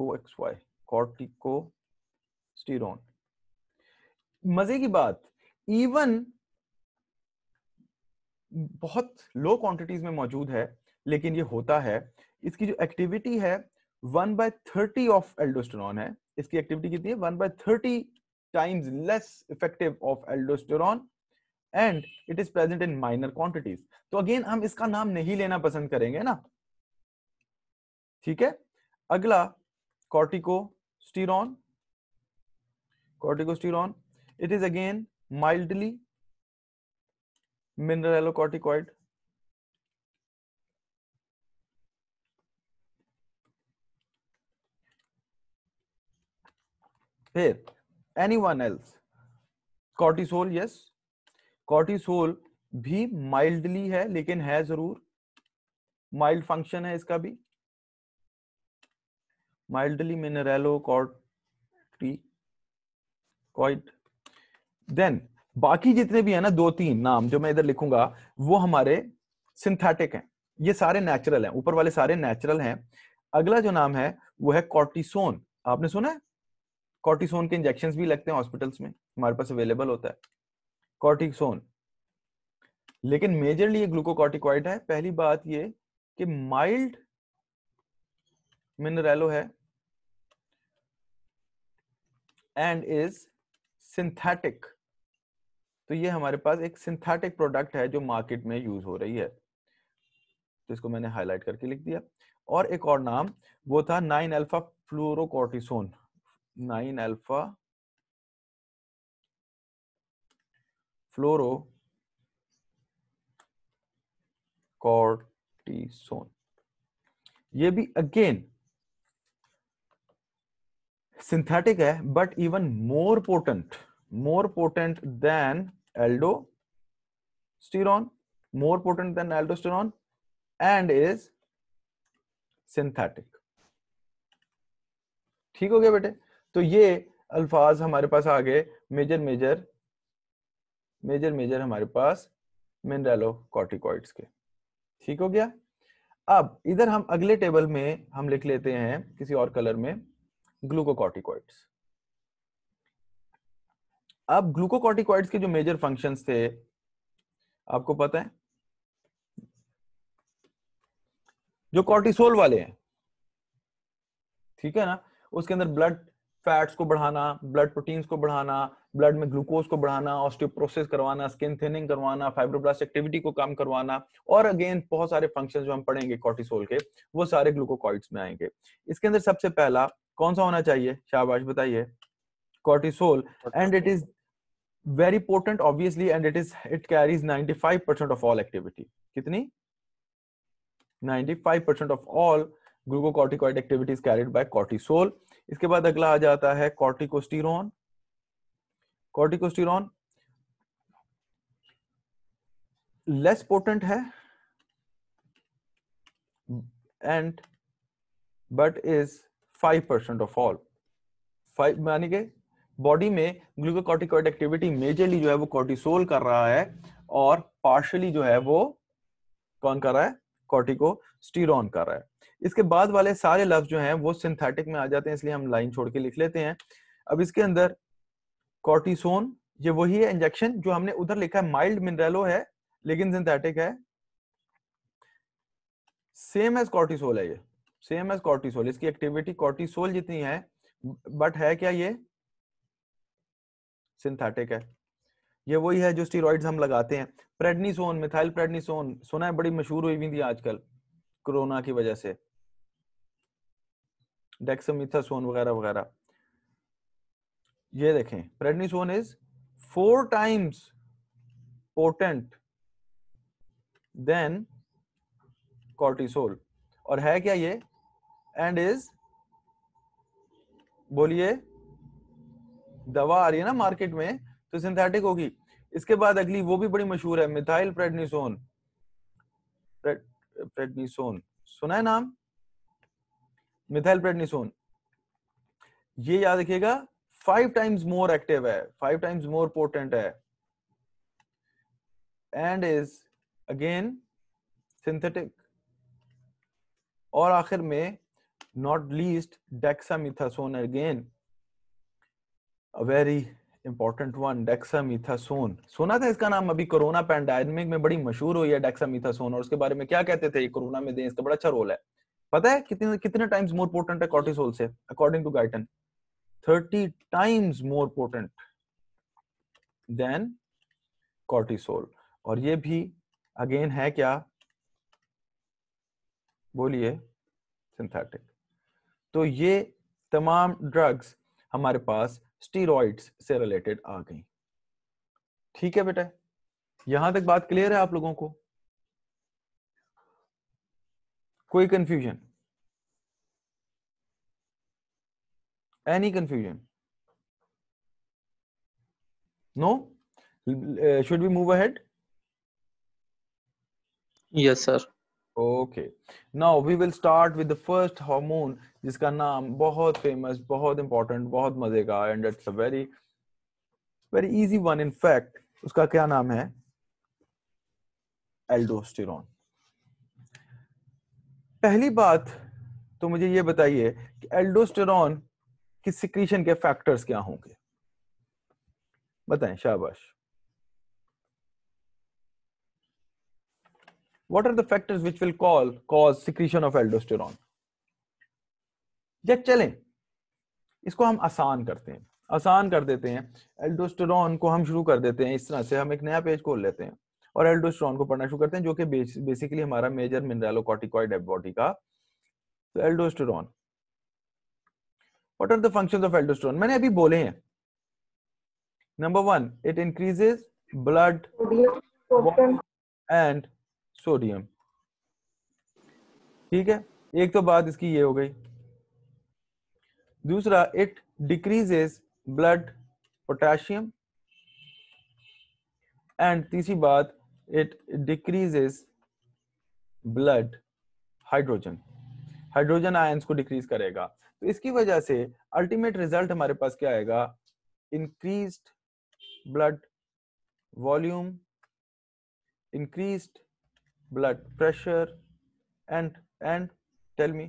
कॉर्टिकोस्टेरोन। मजे की बात, इवन बहुत लो क्वांटिटीज में मौजूद है लेकिन ये होता है। इसकी जो एक्टिविटी है 1/30 ऑफ एल्डोस्टेरोन है। इसकी एक्टिविटी कितनी है? 1/30 times less effective of aldosterone and it is present in minor quantities. तो अगेन हम इसका नाम नहीं लेना पसंद करेंगे ना, ठीक है। अगला corticosterone. corticosterone. It is again mildly mineralocorticoid. Here, anyone else? Cortisol, yes. Cortisol भी माइल्डली है, लेकिन है जरूर, माइल्ड फंक्शन है इसका भी, माइल्डली मिनरलोकॉर्टिकॉइड. देन बाकी जितने भी है ना, 2-3 नाम जो मैं इधर लिखूंगा, वो हमारे सिंथेटिक हैं. ये सारे नेचुरल हैं, ऊपर वाले सारे नेचुरल हैं. अगला जो नाम है वो है कॉर्टिसोन. आपने सुना है? कॉर्टिसोन के इंजेक्शंस भी लगते हैं हॉस्पिटल्स में, हमारे पास अवेलेबल होता है कॉर्टिसोन. लेकिन मेजरली ये ग्लूकोकॉर्टिकॉइड है. पहली बात ये कि माइल्ड मिनरेलो है एंड इज सिंथेटिक. तो ये हमारे पास एक सिंथेटिक प्रोडक्ट है जो मार्केट में यूज हो रही है, तो इसको मैंने हाईलाइट करके लिख दिया. और एक और नाम वो था 9-अल्फा फ्लोरोकॉर्टिसोन. 9-अल्फा फ्लोरोकॉर्टिसोन. ये भी अगेन सिंथेटिक है, but even more potent then aldosterone, more potent then aldosterone and is synthetic. ठीक हो गया बेटे? तो ये अल्फाज हमारे पास आ गए मेजर हमारे पास मिनरलोकॉर्टिकॉइड्स के. ठीक हो गया? अब इधर हम अगले टेबल में हम लिख लेते हैं किसी और कलर में ग्लूकोकॉर्टिकॉइड्स. अब ग्लूकोकॉर्टिकॉइड्स के जो मेजर फंक्शंस थे आपको पता है, जो कॉर्टिसोल वाले हैं, ठीक है ना, उसके अंदर ब्लड फैट्स को बढ़ाना, ब्लड प्रोटीन्स को बढ़ाना, ब्लड में ग्लूकोज को बढ़ाना, ऑस्टियोपोरोसिस करवाना, स्किन थिनिंग करवाना, फाइब्रोब्लास्ट एक्टिविटी को कम करवाना, और अगेन बहुत सारे फंक्शंस जो हम पढ़ेंगे कॉर्टिसोल के, वो सारे ग्लूकोकॉर्टिकॉइड्स में आएंगे. इसके अंदर सबसे पहला कौन सा होना चाहिए? शाबाश बताइए. Cortisol. And it is very potent obviously, and it carries 95% of all activity. कितनी? 95% of all glucocorticoid activity is carried by cortisol. इसके बाद अगला आ जाता है corticosterone. corticosterone less potent है and but is 5% of all. 5 मानी के बॉडी में ग्लूकोकॉर्टिकॉइड एक्टिविटी मेजरली जो है वो कॉर्टिसोल कर रहा है, और पार्शियली जो है वो कौन कर रहा है? कॉर्टिकोस्टेरॉन कर रहा है. इसके बाद वाले सारे लफ्ज जो हैं वो सिंथेटिक में आ जाते हैं, इसलिए हम लाइन छोड़ के लिख लेते हैं. अब इसके अंदर कॉर्टिसोन, ये वही है इंजेक्शन जो हमने उधर लिखा है, माइल्ड मिनरेलो है लेकिन सिंथेटिक है, सेम एज कॉर्टिसोल है. ये सेम एज कॉर्टिसोल, इसकी एक्टिविटी कॉर्टिसोल जितनी है, बट है क्या? ये सिंथेटिक है. ये वही है जो स्टेरॉइड्स हम लगाते हैं. प्रेडनिसोन, मिथाइल प्रेडनिसोन सुना है, बड़ी मशहूर हुई थी आजकल कोरोना की वजह से. डेक्सामेथासोन वगैरह वगैरह. ये देखें, prednisone is 4 times potent than cortisol. और है क्या ये? एंड इज, बोलिए, दवा आ रही है ना मार्केट में, तो सिंथेटिक होगी. इसके बाद अगली वो भी बड़ी मशहूर है, मिथाइल प्रेडनिसोन. प्रेडनिसोन सुना है नाम? मिथाइल प्रेडनिसोन, ये याद रखिएगा, 5 times मोर एक्टिव है, 5 times मोर पोटेंट है, एंड इज अगेन सिंथेटिक. और आखिर में not least dexamethasone, again a very important one, dexamethasone. सुना था इसका नाम? अभी कोरोना पैंडेमिक में बड़ी मशहूर हुई है डेक्सामेथासोन, और उसके बारे में क्या कहते थे? ये कोरोना में दें, इसका बड़ा अच्छा रोल है. पता है कितने टाइम्स मोर पोटेंट है कॉर्टिसोल से? According to Guyton 30 times more potent than cortisol. और ये भी अगेन है क्या? बोलिए, सिंथेटिक. तो ये तमाम ड्रग्स हमारे पास स्टीरॉइड्स से रिलेटेड आ गई। ठीक है बेटा, यहां तक बात क्लियर है आप लोगों को? कोई confusion? Any confusion? No? Should we move ahead? Yes, sir. Okay, now we will start with the first hormone जिसका नाम बहुत फेमस, बहुत इंपॉर्टेंट, बहुत मजे का, and it's a very very easy one in fact. उसका क्या नाम है? एल्डोस्टेरॉन। पहली बात तो मुझे ये बताइए कि एल्डोस्टेरॉन की सिक्रीशन के फैक्टर्स क्या होंगे? बताएं, शाबाश। What are the factors which will cause secretion of aldosterone? जब चलें इसको हम आसान करते हैं, आसान कर देते हैं। एल्डोस्टेरॉन को हम शुरू कर देते हैं इस तरह से, हम एक नया पेज खोल लेते हैं और एल्डोस्टेरॉन को पढ़ना शुरू करते हैं, जो कि बेसिकली हमारा मेजर मिनरलोकॉर्टिकॉइड है बॉडी का। तो aldosterone, what are the functions of aldosterone? मैंने अभी बोले हैं। Number 1, it increases blood and sodium. ठीक है, एक तो बात इसकी ये हो गई। दूसरा, it decreases blood potassium, and तीसरी बात, it decreases blood hydrogen. Hydrogen ions को डिक्रीज करेगा। तो इसकी वजह से अल्टीमेट रिजल्ट हमारे पास क्या आएगा? Increased blood volume, increased blood pressure, and tell me,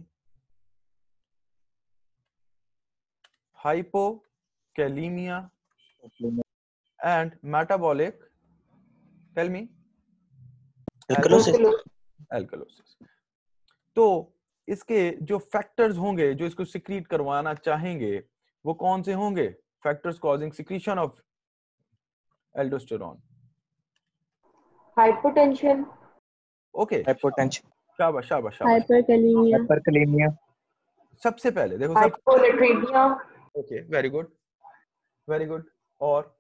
hypokalemia and metabolic, tell me, alkalosis। तो इसके जो फैक्टर्स होंगे जो इसको सिक्रीट करवाना चाहेंगे वो कौन से होंगे? Factors causing secretion of aldosterone. Hypotension. Okay, hypotension, शाबाश शाबाश शाबाश। हाइपरकैलेमिया। हाइपरकैलेमिया, सबसे पहले देखो, hyponatremia. Okay, very good very good. और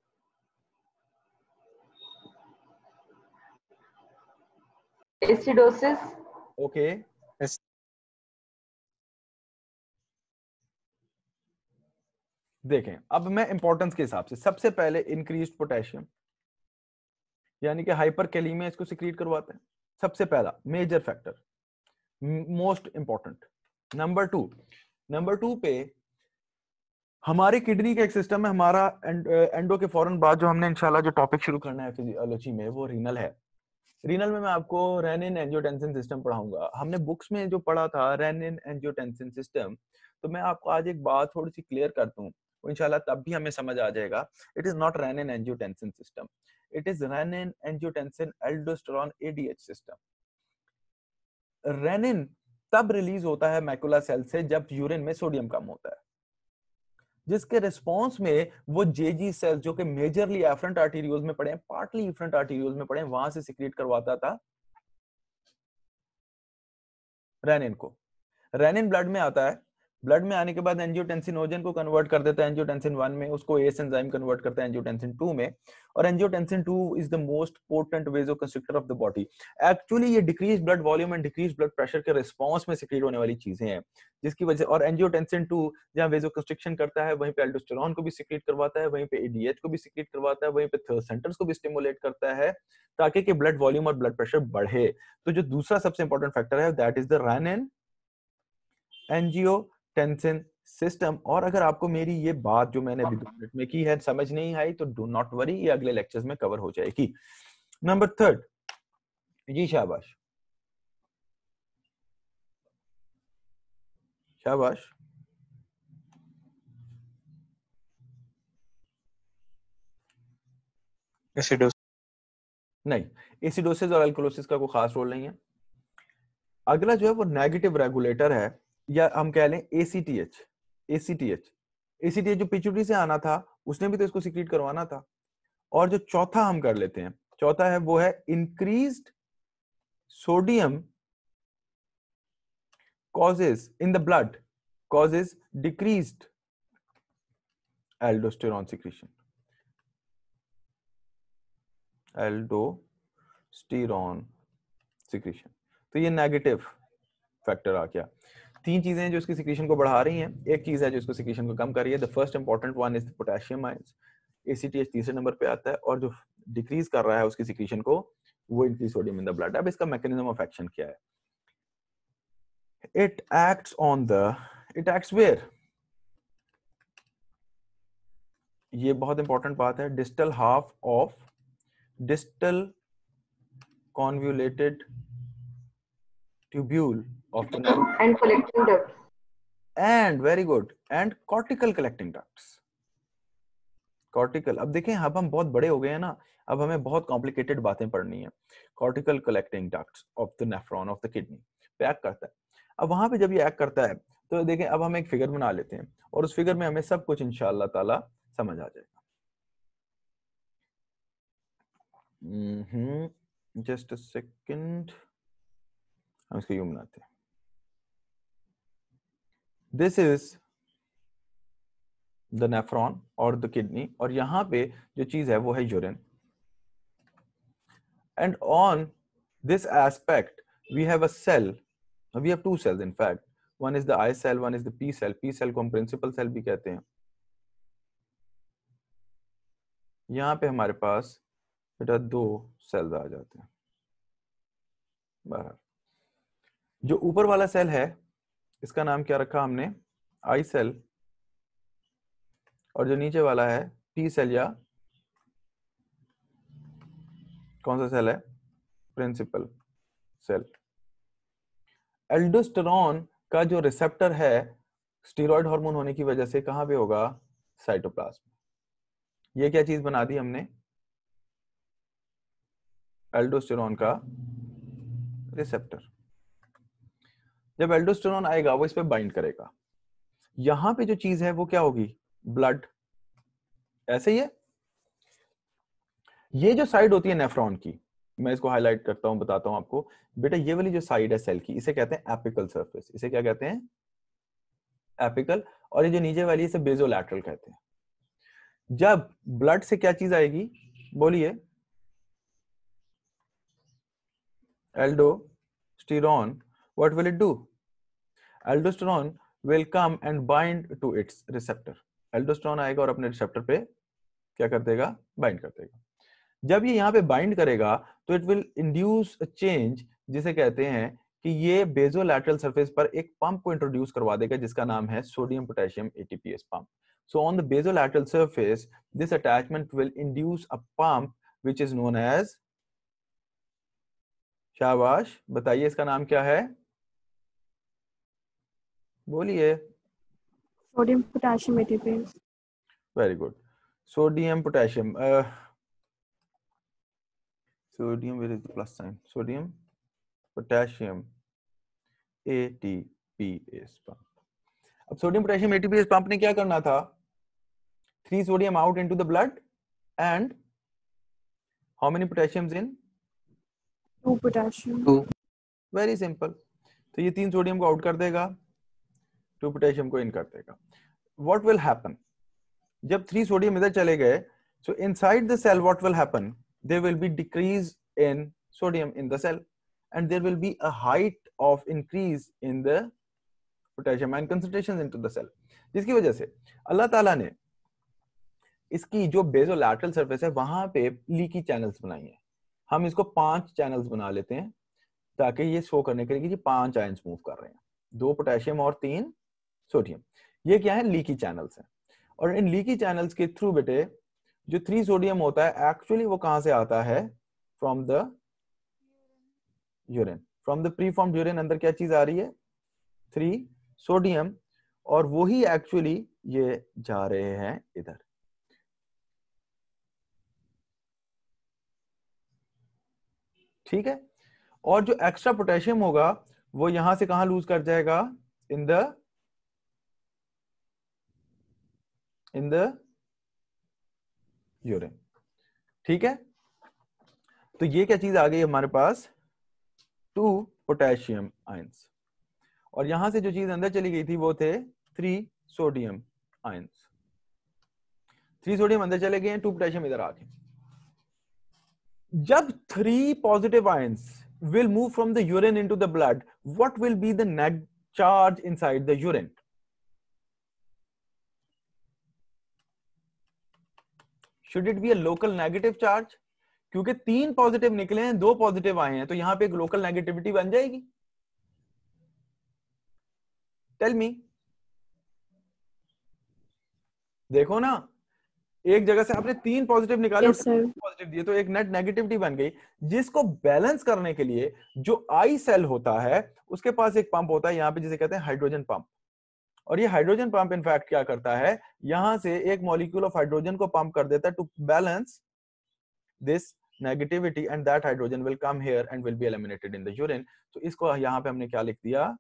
एसिडोसिस। ओके, देखें अब मैं इंपॉर्टेंस के हिसाब से सबसे पहले इंक्रीज्ड पोटेशियम, यानी कि हाइपरकैलेमिया इसको सिक्रीट करवाता है। सबसे पहला major factor, most important. Number two पे हमारी किडनी का एक सिस्टम है, हमारा एंडो के फौरन बाद जो हमने इंशाल्लाह जो टॉपिक शुरू करना है फिजियोलॉजी में, वो रीनल है। रीनल में मैं आपको रेनिन एंजियोटेंसिन सिस्टम पढ़ाऊंगा। हमने बुक्स में जो पढ़ा था रेनिन एंजियोटेंसिन सिस्टम, तो मैं आपको आज एक बात थोड़ी सी क्लियर कर दूं, इंशाल्लाह तब भी हमें समझ आ जाएगा। It is not renin angiotensin system, it is renin angiotensin aldosterone ADH system. Renin तब रिलीज होता है मैकुला सेल से जब यूरिन में सोडियम कम होता है, जिसके रिस्पॉन्स में वो जेजी सेल्स जो कि मेजरली एफरेंट आर्टेरियोल्स में पड़े हैं, पार्टली एफरेंट आर्टेरियोल्स में पड़े हैं, वहां से सिक्रीट करवाता था रेनिन को। रेनिन ब्लड में आता है, ब्लड में आने के बाद एंजियोटेंसिनोजन को कन्वर्ट कर देता है एंजियोटेंसिन 1 में, उसको एस एंजाइम कन्वर्ट करता है एंजियोटेंसिन 2 में, और angiotensin 2 is the most potent vasoconstrictor of the body. Actually ये decrease blood volume and decrease blood pressure के रिस्पांस में सिक्रीट होने वाली चीजें हैं, जिसकी वजह, और एंजियोटेंसिन 2 जहां वेसोकंस्ट्रिक्शन करता है वहीं पे एल्डोस्टेरॉन को भी सिक्रीट करवाता है, वहीं पे एडीएच को भी सिक्रीट करवाता है, वहीं पे थर्स्ट सेंटर्स को भी स्टिमुलेट करता है ताकि कि ब्लड वॉल्यूम और ब्लड प्रेशर बढ़े। तो जो दूसरा सबसे इंपॉर्टेंट फैक्टर है that is the rennin angiotensin system. और अगर आपको मेरी ये बात जो मैंने अभी 2 मिनट में की है समझ नहीं आई तो डू नॉट वरी, ये अगले लेक्चर्स में कवर हो जाएगी। नंबर 3, जी शाबाश शाबाश। एसिडोसिस नहीं, एसिडोसिस और अल्कोलोसिस का कोई खास रोल नहीं है। अगला जो है वो नेगेटिव रेगुलेटर है, या हम कह लें एसीटीएच। एसीटीएच जो पिट्यूटरी से आना था उसने भी तो इसको सिक्रीट करवाना था। और जो चौथा हम कर लेते हैं, चौथा है वो है increased sodium causes in the blood causes decreased aldosterone secretion, aldosterone secretion. तो ये नेगेटिव फैक्टर आ गया। तीन चीजें हैं जो इसकी सिक्रीशन को बढ़ा रही हैं, एक चीज है जो इसको सिक्रीशन को कम कर रही है। The first important one is potassium ions, ACTH तीसरे नंबर पे आता है, और जो डिक्रीज कर रहा है उसकी सिक्रीशन को वो increase sodium in the blood. अब इसका मैकेनिज्म ऑफ एक्शन क्या है? इट एक्ट्स वेयर, ये बहुत इंपॉर्टेंट बात है, distal half of distal convoluted tubule of the nerve And collecting ducts. and very good and cortical collecting ducts. cortical, अब देखें अब हम बहुत बड़े हो गए हैं ना, अब हमें बहुत कॉम्प्लिकेटेड बातें पढ़नी है। cortical collecting ducts of the nephron of the kidney पे एक्ट करता है। अब वहां पे जब ये एक्ट करता है तो देखें अब हम एक फिगर बना लेते हैं और उस फिगर में हमें सब कुछ इंशाअल्लाह ताला समझ आ जाएगा। जस्ट अ सेकंड, हम इसको यूं बनाते हैं। दिस इज द नेफ्रॉन और द किडनी, और यहां पे जो चीज है वो है urine. And on this aspect we have a cell, we have two cells in fact, one is the I cell, one is the P cell. P cell को हम प्रिंसिपल सेल भी कहते हैं। यहां पे हमारे पास बेटा दो सेल्स आ जाते हैं बाहर। जो ऊपर वाला सेल है इसका नाम क्या रखा हमने? आई सेल, और जो नीचे वाला है पी सेल, या कौन सा सेल है? Principal cell. एल्डोस्टेरॉन का जो रिसेप्टर है स्टेरॉइड हार्मोन होने की वजह से कहां पे होगा? साइटोप्लाज्म। ये क्या चीज बना दी हमने? एल्डोस्टेरॉन का रिसेप्टर। जब एल्डोस्टेरॉन आएगा वो इस पे बाइंड करेगा। यहां पे जो चीज है वो क्या होगी? ब्लड। ऐसे ही है। ये जो साइड होती है नेफ्रॉन की, मैं इसको हाईलाइट करता हूं, बताता हूं आपको बेटा। ये वाली जो साइड है सेल की, इसे कहते हैं एपिकल सरफेस। इसे क्या कहते हैं? एपिकल। और ये जो नीचे वाली इसे बेसोलैटरल कहते हैं। जब ब्लड से क्या चीज आएगी? बोलिए। aldosterone, what will it do? Aldosterone will come and bind to its receptor. Aldosterone आएगा और अपने रिसेप्टर पे क्या कर देगा? बाइंड कर देगा। जब ये यहाँ पे बाइंड करेगा तो it will induce a change, जिसे कहते हैं कि ये बेसोलैटरल सरफेस पर एक पंप को इंट्रोड्यूस करवा देगा जिसका नाम है sodium potassium ATPase pump. So on the basolateral surface, this attachment will induce a pump which is known as, शाबाश, बताइए इसका नाम क्या है? बोलिए। Sodium potassium ATPase. Very good. Sodium potassium, sodium, where is the plus sign? Sodium potassium ATPase pump. अब sodium potassium ATPase pump ने क्या करना था? 3 sodium out into the blood and how many potassiums in? 2 potassium. 2. Very simple. तो ये 3 sodium को out कर देगा, 2 पोटेशियम को इन कर देगा। What will happen? जब 3 सोडियम इधर चले गए, so inside the cell what will happen? There will be decrease in sodium in the cell and there will be a height of increase in the potassium ion concentrations into the cell, जिसकी वजह से अल्लाह ताला ने इसकी जो बेसोलैटरल surface है वहां पे लीकी चैनल्स बनाई हैं। हम इसको 5 चैनल्स बना लेते हैं ताकि ये शो करने के लिए कि 5 आयंस मूव कर रहे हैं, 2 पोटेशियम और 3 सोडियम। ये क्या है? लीकी चैनल्स हैं। और इन लीकी चैनल्स के थ्रू बेटे जो 3 सोडियम होता है एक्चुअली वो कहां से आता है? From the urine. From the preformed urine अंदर क्या चीज आ रही है? 3 सोडियम, और वही एक्चुअली ये जा रहे हैं इधर। ठीक है। और जो एक्स्ट्रा पोटेशियम होगा वो यहां से कहां लूज कर जाएगा? इन द यूरिन। ठीक है। तो ये क्या चीज आ गई हमारे पास? 2 पोटेशियम आयंस, और यहां से जो चीज अंदर चली गई थी वो थे 3 सोडियम आयंस। 3 सोडियम अंदर चले गए हैं, 2 पोटेशियम इधर आ गए। जब 3 positive ions will move from the urine into the blood, what will be the net charge inside the urine? Should it be a local negative charge? क्योंकि 3 पॉजिटिव निकले हैं, 2 पॉजिटिव आए हैं, तो यहां पे एक लोकल नेगेटिविटी बन जाएगी। टेल मी, देखो ना, एक जगह से आपने 3 पॉजिटिव निकाले Yes, sir. और पॉजिटिव दिए, तो एक नेट नेगेटिविटी बन गई, जिसको बैलेंस करने के लिए जो आई सेल होता है उसके पास एक पंप होता है यहाँ पे, जिसे कहते हैं हाइड्रोजन पंप। और ये हाइड्रोजन पंप इनफैक्ट क्या करता है, यहां से एक मॉलिक्यूल ऑफ हाइड्रोजन को पंप कर देता है to balance this negativity, and that hydrogen will come here and will be eliminated in the urine. तो इसको यहाँ पे हमने क्या लिख दिया,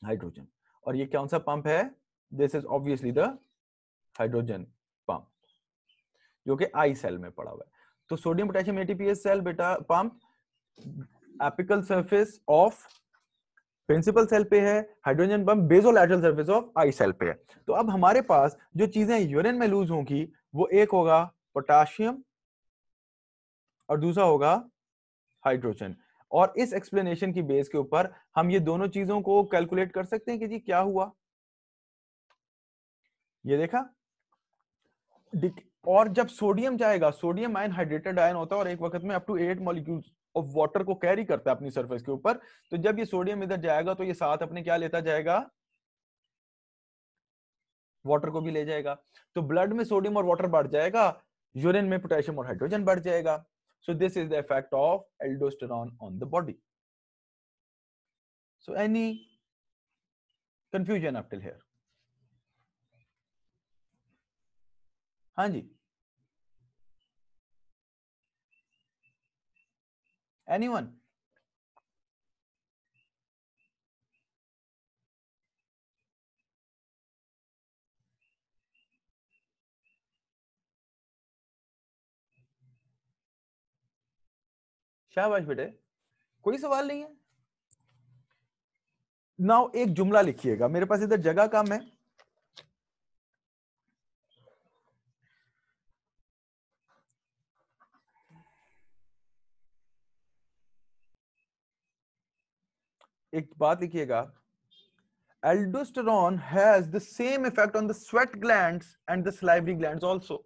हाइड्रोजन। और ये कौन सा पंप है, this is obviously the hydrogen pump, जो कि आई सेल में पड़ा हुआ है। तो सोडियम पोटेशियम एटीपीएस सेल बेटा pump apical surface of principal cell पे है, hydrogen pump basolateral surface of I cell पे है। तो अब हमारे पास जो चीजें यूरिन में लूज होंगी वो एक होगा पोटेशियम और दूसरा होगा हाइड्रोजन। और इस एक्सप्लेनेशन की बेस के ऊपर हम ये दोनों चीजों को कैलकुलेट कर सकते हैं कि जी क्या हुआ, ये देखा। और जब सोडियम जाएगा, सोडियम आयन हाइड्रेटेड आयन होता है और एक वक्त में up to 8 molecules of water को कैरी करता है अपनी सरफेस के ऊपर। तो जब ये सोडियम इधर जाएगा तो ये साथ अपने क्या लेता जाएगा, वाटर को भी ले जाएगा। तो ब्लड में सोडियम और वाटर बढ़ जाएगा, यूरिन में पोटेशियम और हाइड्रोजन बढ़ जाएगा। So this is the effect of aldosterone on the body. So any confusion up till here? हाँ जी, एनीवन? शाबाश बेटे, कोई सवाल नहीं है? नाउ एक जुमला लिखिएगा, मेरे पास इधर जगह कम है। एक बात लिखिएगा, aldosterone has the same effect on the sweat glands and the salivary glands also.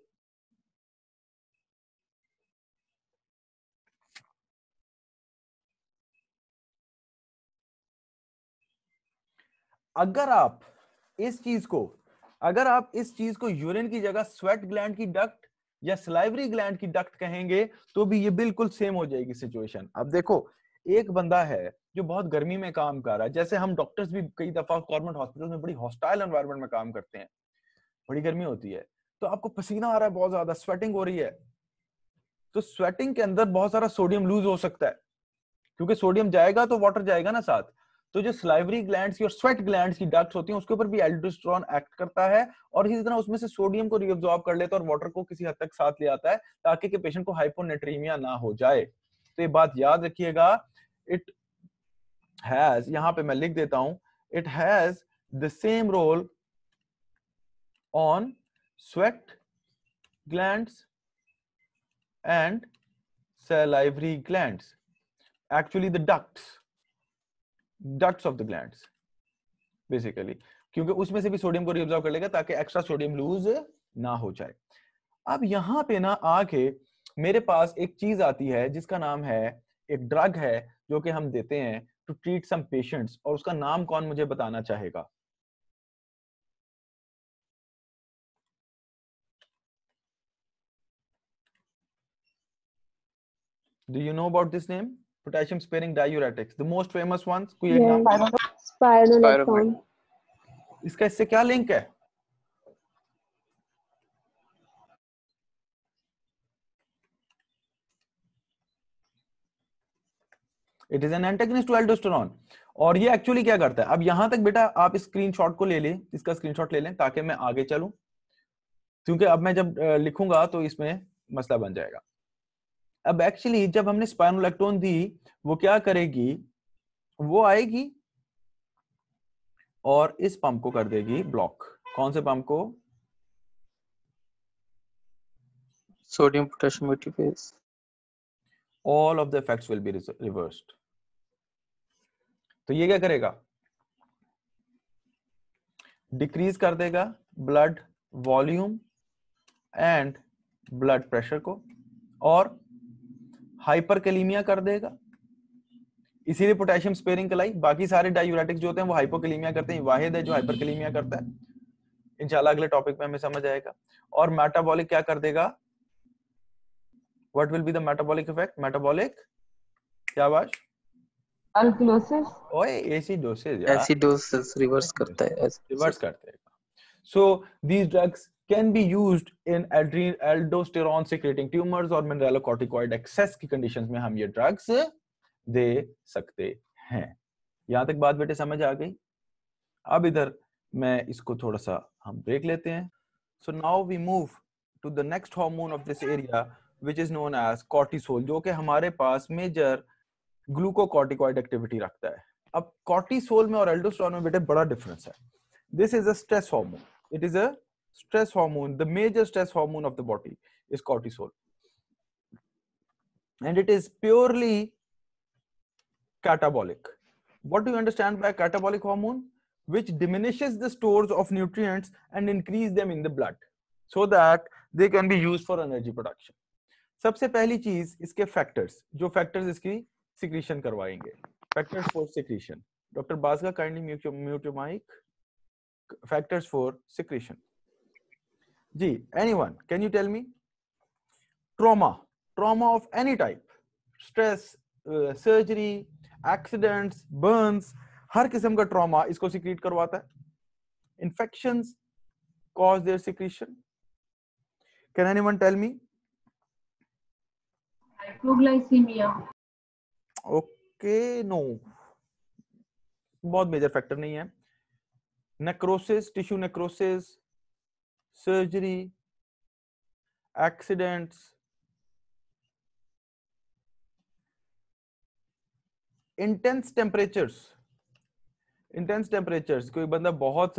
अगर आप इस चीज को यूरिन की जगह स्वेट ग्लैंड की डक्ट या सलाइवरी ग्लैंड की डक्ट कहेंगे तो भी ये बिल्कुल सेम हो जाएगी सिचुएशन। अब देखो, एक बंदा है जो बहुत गर्मी में काम कर रहा है, जैसे हम डॉक्टर्स भी कई दफा गवर्नमेंट हॉस्पिटल में बड़ी हॉस्टाइल एनवायरनमेंट में काम करते हैं, बड़ी गर्मी होती है, तो आपको पसीना आ रहा है, बहुत ज्यादा स्वेटिंग हो रही है, तो स्वेटिंग के अंदर बहुत सारा सोडियम लूज हो सकता है, क्योंकि सोडियम जाएगा तो वाटर जाएगा ना साथ। तो जो स्लाइवरी ग्लैंड्स की और स्वेट ग्लैंड्स की डक्ट्स होती हैं उसके ऊपर भी एल्डोस्टेरोन एक्ट करता है और इसी तरह उसमें से सोडियम को रीअब्सॉर्ब कर लेता है और वाटर को किसी हद तक साथ ले आता है ताकि कि पेशेंट को हाइपोनेट्रीमिया ना हो जाए। तो ये बात याद रखिएगा। इट हैज, यहां पे मैं लिख देता हूं, it has the same roll on sweat glands and salivary glands, actually the ducts of the glands basically, क्योंकि उसमें से भी सोडियम को रीअब्सॉर्ब कर लेगा ताकि एक्स्ट्रा सोडियम लूज ना हो जाए। अब यहां पे ना आके मेरे पास एक चीज आती है जिसका नाम है, एक ड्रग है जो कि हम देते हैं टू ट्रीट सम पेशेंट्स, और उसका नाम कौन मुझे बताना चाहेगा? Do you know about this name? Potassium sparing diuretics, the most famous ones. कोई एक नाम? Spironolactone. इसका इससे क्या लिंक है? It is an antagonist to aldosterone. और ये एक्चुअली क्या करता है? अब यहां तक बेटा आप इस स्क्रीनशॉट को ले लें, इसका स्क्रीनशॉट ले लें ताकि मैं आगे चलूं, क्योंकि अब मैं जब लिखूंगा तो इसमें मसला बन जाएगा। अब एक्चुअली जब हमने स्पाइरोलैक्टोन दी, वो क्या करेगी, वो आएगी और इस पंप को कर देगी ब्लॉक। कौन से पंप को? Sodium potassium ATPase. All of the effects will be reversed. तो ये क्या करेगा? डिक्रीज कर देगा blood volume and blood pressure को और हाइपरकैलेमिया कर देगा। इसीलिए पोटेशियम स्पेयरिंग कलाई। बाकी सारे डायूरेटिक्स जो होते हैं वो हाइपोकैलेमिया करते हैं, वाहिद है जो हाइपरकैलेमिया करता है। इंशाल्लाह अगले टॉपिक में हमें समझ आएगा। और मेटाबॉलिक क्या कर देगा? What will be the metabolic effect? Metabolic क्या आवाज? अल्कलोसिस। ओए एसिडोसिस यार, एसिडोसिस रिवर्स करता है, रिवर्स करते हैं। So these drugs can be used in aldosterone secreting tumors और mineralocorticoid excess की conditions में हम ये drugs दे सकते हैं। यहाँ तक बात बेटे समझ आ गई? अब इधर मैं इसको थोड़ा सा हम ब्रेक लेते हैं। So now we move to the next hormone of this area which is known as cortisol, जो कि हमारे पास मेजर ग्लूकोकॉर्टिकॉइड एक्टिविटी रखता है। अब कॉर्टिसोल में और एल्डोस्टेरोन में बेटे बड़ा डिफरेंस है। This is a stress hormone. It is a stress hormone. The major stress hormone of the body is cortisol. And it is purely catabolic. What do you understand by catabolic hormone? Which diminishes the stores of nutrients and increase them in the blood so that they can be used for energy production. सबसे पहली चीज इसके factors, जो factors इसकी secretion करवाएंगे। Factors for secretion. Doctor बासगा kindly mute your mic. Factors for secretion. Ji, anyone, can you tell me? Trauma of any type, stress, surgery, accidents, burns, हर किस्म का trauma इसको secrete करवाता है। Infections cause their secretion. Can anyone tell me? Hypoglycemia. Okay, no. बहुत major factor नहीं है। necrosis, tissue necrosis, surgery, accidents, intense temperatures, कोई बंदा बहुत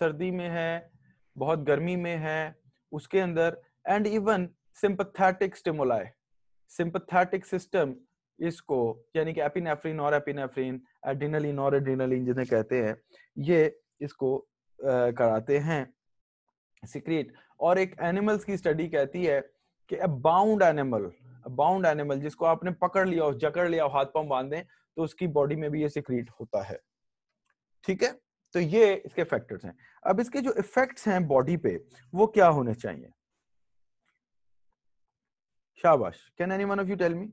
सर्दी में है, बहुत गर्मी में है, उसके अंदर, and even sympathetic stimuli, sympathetic system इसको यानी कि एपिनेफ्रिन और एपिनेफ्रिन, एड्रेनलिन और एड्रेनलिन जिन्हें कहते हैं, ये इसको कराते हैं सिक्रेट। और एक एनिमल्स की स्टडी कहती है कि अ बाउंड एनिमल जिसको आपने पकड़ लिया और जकड़ लिया, हाथ पांव बांध दें, तो उसकी बॉडी में भी ये सिक्रेट होता है। ठीक है, तो ये इसके फैक्टर्स हैं। अब इसके जो इफेक्ट्स हैं बॉडी पे वो क्या होने चाहिए? शाबाश, can anyone of you tell me?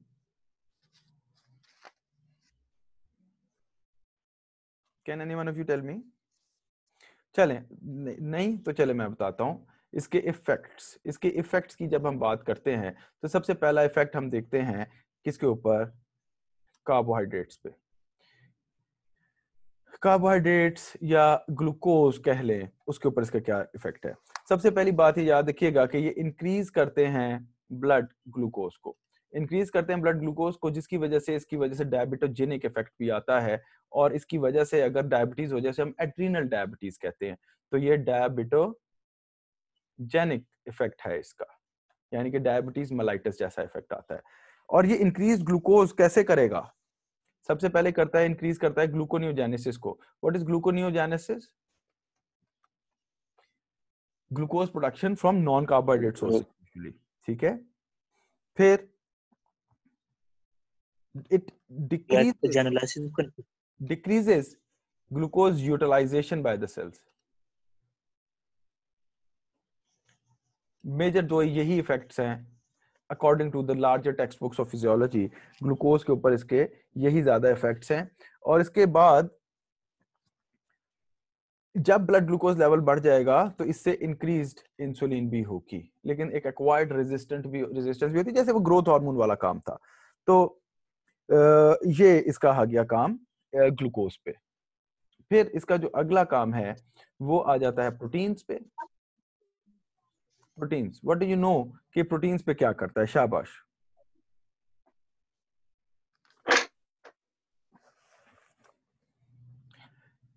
Can anyone of you tell me? चलें, नहीं तो चले मैं बताता हूं इसके इफेक्ट्स की जब हम बात करते हैं तो सबसे पहला इफेक्ट हम देखते हैं किसके ऊपर? कार्बोहाइड्रेट्स पे। कार्बोहाइड्रेट्स या ग्लूकोज कह लें, उसके ऊपर इसका क्या इफेक्ट है? सबसे पहली बात ये याद रखिएगा कि ये इंक्रीज करते हैं ब्लड ग्लूकोज को, जिसकी वजह से इसकी वजह से डायबिटोजेनिक इफेक्ट भी आता है। और इसकी वजह से अगर डायबिटीज हो, जैसे हम एड्रीनल डायबिटीज कहते हैं, तो ये डायबिटोजेनिक इफेक्ट है इसका, यानी कि डायबिटीज मेलाइटस जैसा इफेक्ट आता है। और ये इंक्रीज ग्लूकोज कैसे करेगा? सबसे पहले इंक्रीज करता है ग्लूकोनियोजेनेसिस को। What is gluconeogenesis? Glucose production from non carbohydrate sources. ठीक है, फिर it decreases glucose utilization by the cells. Major दो यही इफेक्ट्स हैं according to the larger text books of physiology. Glucose के ऊपर इसके यही ज्यादा इफेक्ट्स हैं। और इसके बाद जब ब्लड ग्लूकोज लेवल बढ़ जाएगा तो इससे इंक्रीज्ड इंसुलिन भी होगी, लेकिन एक एक्वायर्ड रेजिस्टेंस भी होती है, जैसे वो ग्रोथ हार्मोन वाला काम था। तो ये इसका आ गया काम ग्लूकोज पे। फिर इसका जो अगला काम है वो आ जाता है प्रोटीन्स पे। Proteins, what do you no कि प्रोटीन्स पे क्या करता है? शाबाश।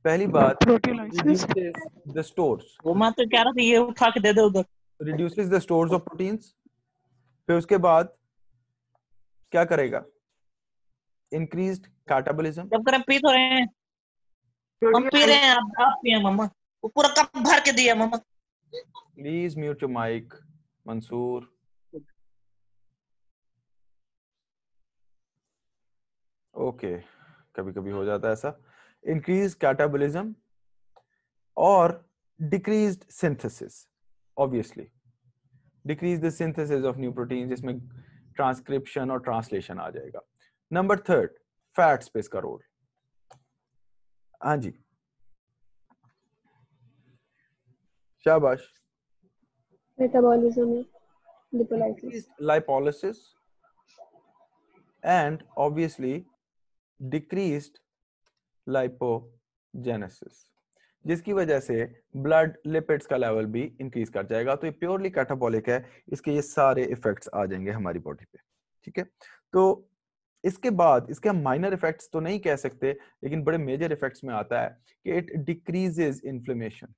पहली बात, reduces the stores. वो मैं तो कह रहा था ये उठा के दे दे उधर। Reduces the stores of proteins. फिर उसके बाद क्या करेगा? Increased catabolism. जब कर हम पी तो रहे हैं, हम पी रहे हैं, आप पिए मम्मा, वो पूरा कप भर के दिया मम्मा। Please mute your mic Mansoor. Okay, कभी कभी हो जाता है ऐसा। इंक्रीज कैटाबॉलिज्म और decreased synthesis, obviously decrease the synthesis of new protein, जिसमें ट्रांसक्रिप्शन और ट्रांसलेशन आ जाएगा। नंबर थर्ड, फैट स्पेस का रोल। हाँ जी, शाबाश। मेटाबॉलिज्म में lipolysis, lipolysis and obviously decreased lipogenesis, जिसकी वजह से ब्लड लिपिड्स का लेवल भी इंक्रीज कर जाएगा। तो ये प्योरली कैटाबॉलिक है, इसके ये सारे इफेक्ट्स आ जाएंगे हमारी बॉडी पे, ठीक है। तो इसके बाद इसके हम माइनर इफेक्ट्स तो नहीं कह सकते, लेकिन बड़े मेजर इफेक्ट्स में आता है कि इट डिक्रीजेस इन्फ्लेमेशन।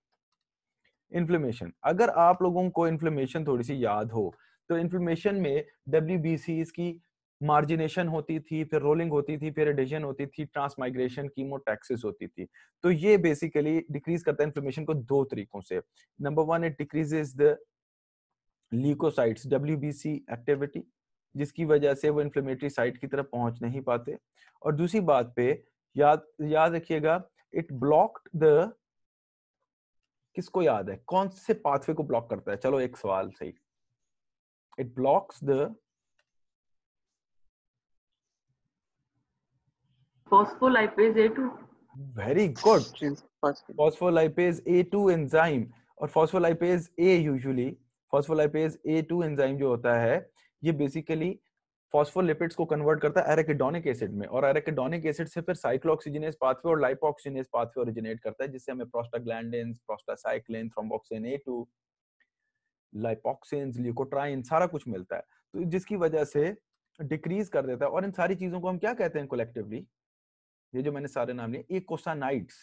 इन्फ्लेमेशन, अगर आप लोगों को इन्फ्लेमेशन थोड़ी सी याद हो तो इन्फ्लेमेशन में WBCs की मार्जिनेशन होती थी, फिर रोलिंग होती थी, फिर एडिशन होती थी, ट्रांसमाइग्रेशन, कीमोटैक्सिस होती थी। तो ये बेसिकली डिक्रीज करता है इन्फ्लेमेशन को दो तरीकों से। Number one, it decreases the leukocytes WBC activity, जिसकी वजह से वो इन्फ्लेमेटरी साइट की तरफ पहुंच नहीं पाते। और दूसरी बात पे याद रखिएगा, इट ब्लॉक्ड द, किसको याद है कौन से पाथवे को ब्लॉक करता है? चलो एक सवाल सही। It blocks the phospholipase A2। Very good, phospholipase A2 enzyme. और phospholipase A usually, phospholipase A2 enzyme जो होता है ये बेसिकली फॉस्फोलिपिड्स को कन्वर्ट करता है एराकिडोनिक एसिड में, और एराकिडोनिक एसिड से फिर साइक्लोऑक्सीजिनेज पाथवे और लाइपोऑक्सीजिनेज पाथवे ओरिजिनेट करता है, जिससे हमें prostaglandins, prostacyclin, thromboxane A2, lipoxins, leukotriene, सारा कुछ मिलता है। तो जिसकी वजह से डिक्रीज कर देता है। और इन सारी चीजों को हम क्या कहते हैं कलेक्टिवली? ये जो मैंने सारे नाम लिए, ईकोसानाइड्स।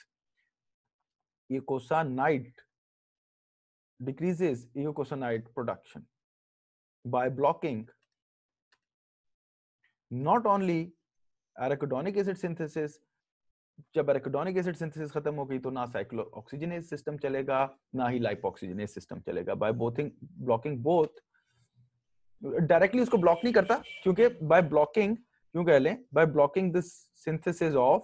ईकोसानाइड decreases eocosanide production by blocking not only arachidonic acid synthesis, जब arachidonic acid synthesis खत्म हो गई तो ना cyclooxygenase सिस्टम चलेगा ना ही lipoxygenase सिस्टम चलेगा। by blocking both, डायरेक्टली उसको ब्लॉक नहीं करता, क्योंकि by blocking, क्यों कह लें, by blocking this synthesis of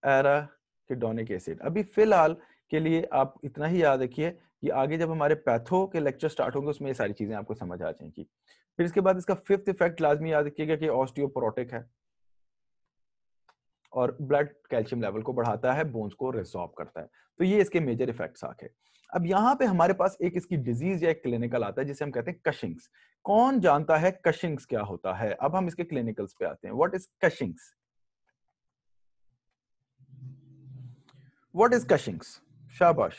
arachidonic acid। अभी फिलहाल के लिए आप इतना ही याद रखिए कि आगे जब हमारे पैथो के लेक्चर स्टार्ट होंगे उसमें ये सारी चीजें आपको समझ आ जाएंगी। फिर इसके बाद इसका फिफ्थ इफेक्ट लाजमी याद रखिएगा कि ऑस्टियोपोरोटिक है और ब्लड कैल्शियम लेवल को बढ़ाता है, बोन्स को रिसॉर्ब करता है। तो ये इसके मेजर इफेक्ट्स आके। अब यहाँ पे हमारे पास एक इसकी डिजीज या एक क्लिनिकल आता है जिसे हम कहते हैं कशिंग्स। कौन जानता है कशिंग्स क्या होता है? अब हम इसके क्लिनिकल्स पे आते हैं। What is Cushing's? What is Cushing's? शाबाश।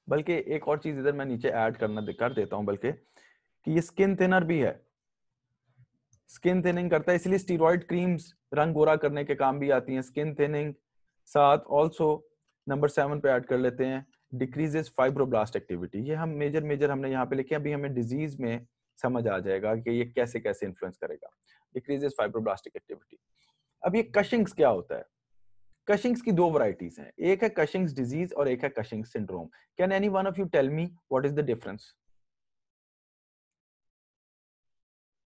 बल्कि एक और चीज इधर मैं नीचे ऐड कर देता हूं, बल्कि कि ये स्किन थिनर भी है, स्किन थिनिंग करता है, इसलिए स्टीरॉइड क्रीम्स रंग गोरा करने के काम भी आती हैं। स्किन थिनिंग साथ ऑल्सो नंबर 7 पे ऐड कर लेते हैं, डिक्रीजेस फाइब्रोब्लास्ट एक्टिविटी। ये हम मेजर हमने यहाँ पे लिखे, अभी हमें डिजीज में समझ आ जाएगा कि ये कैसे कैसे इन्फ्लुएंस करेगा। Decreases fibroblastic activity. अब ये कशिंग्स क्या होता है? कशिंग्स की दो वैरायटीज हैं, एक है कशिंग्स डिजीज और एक है Cushing's syndrome. Can any one of you tell me what is the difference?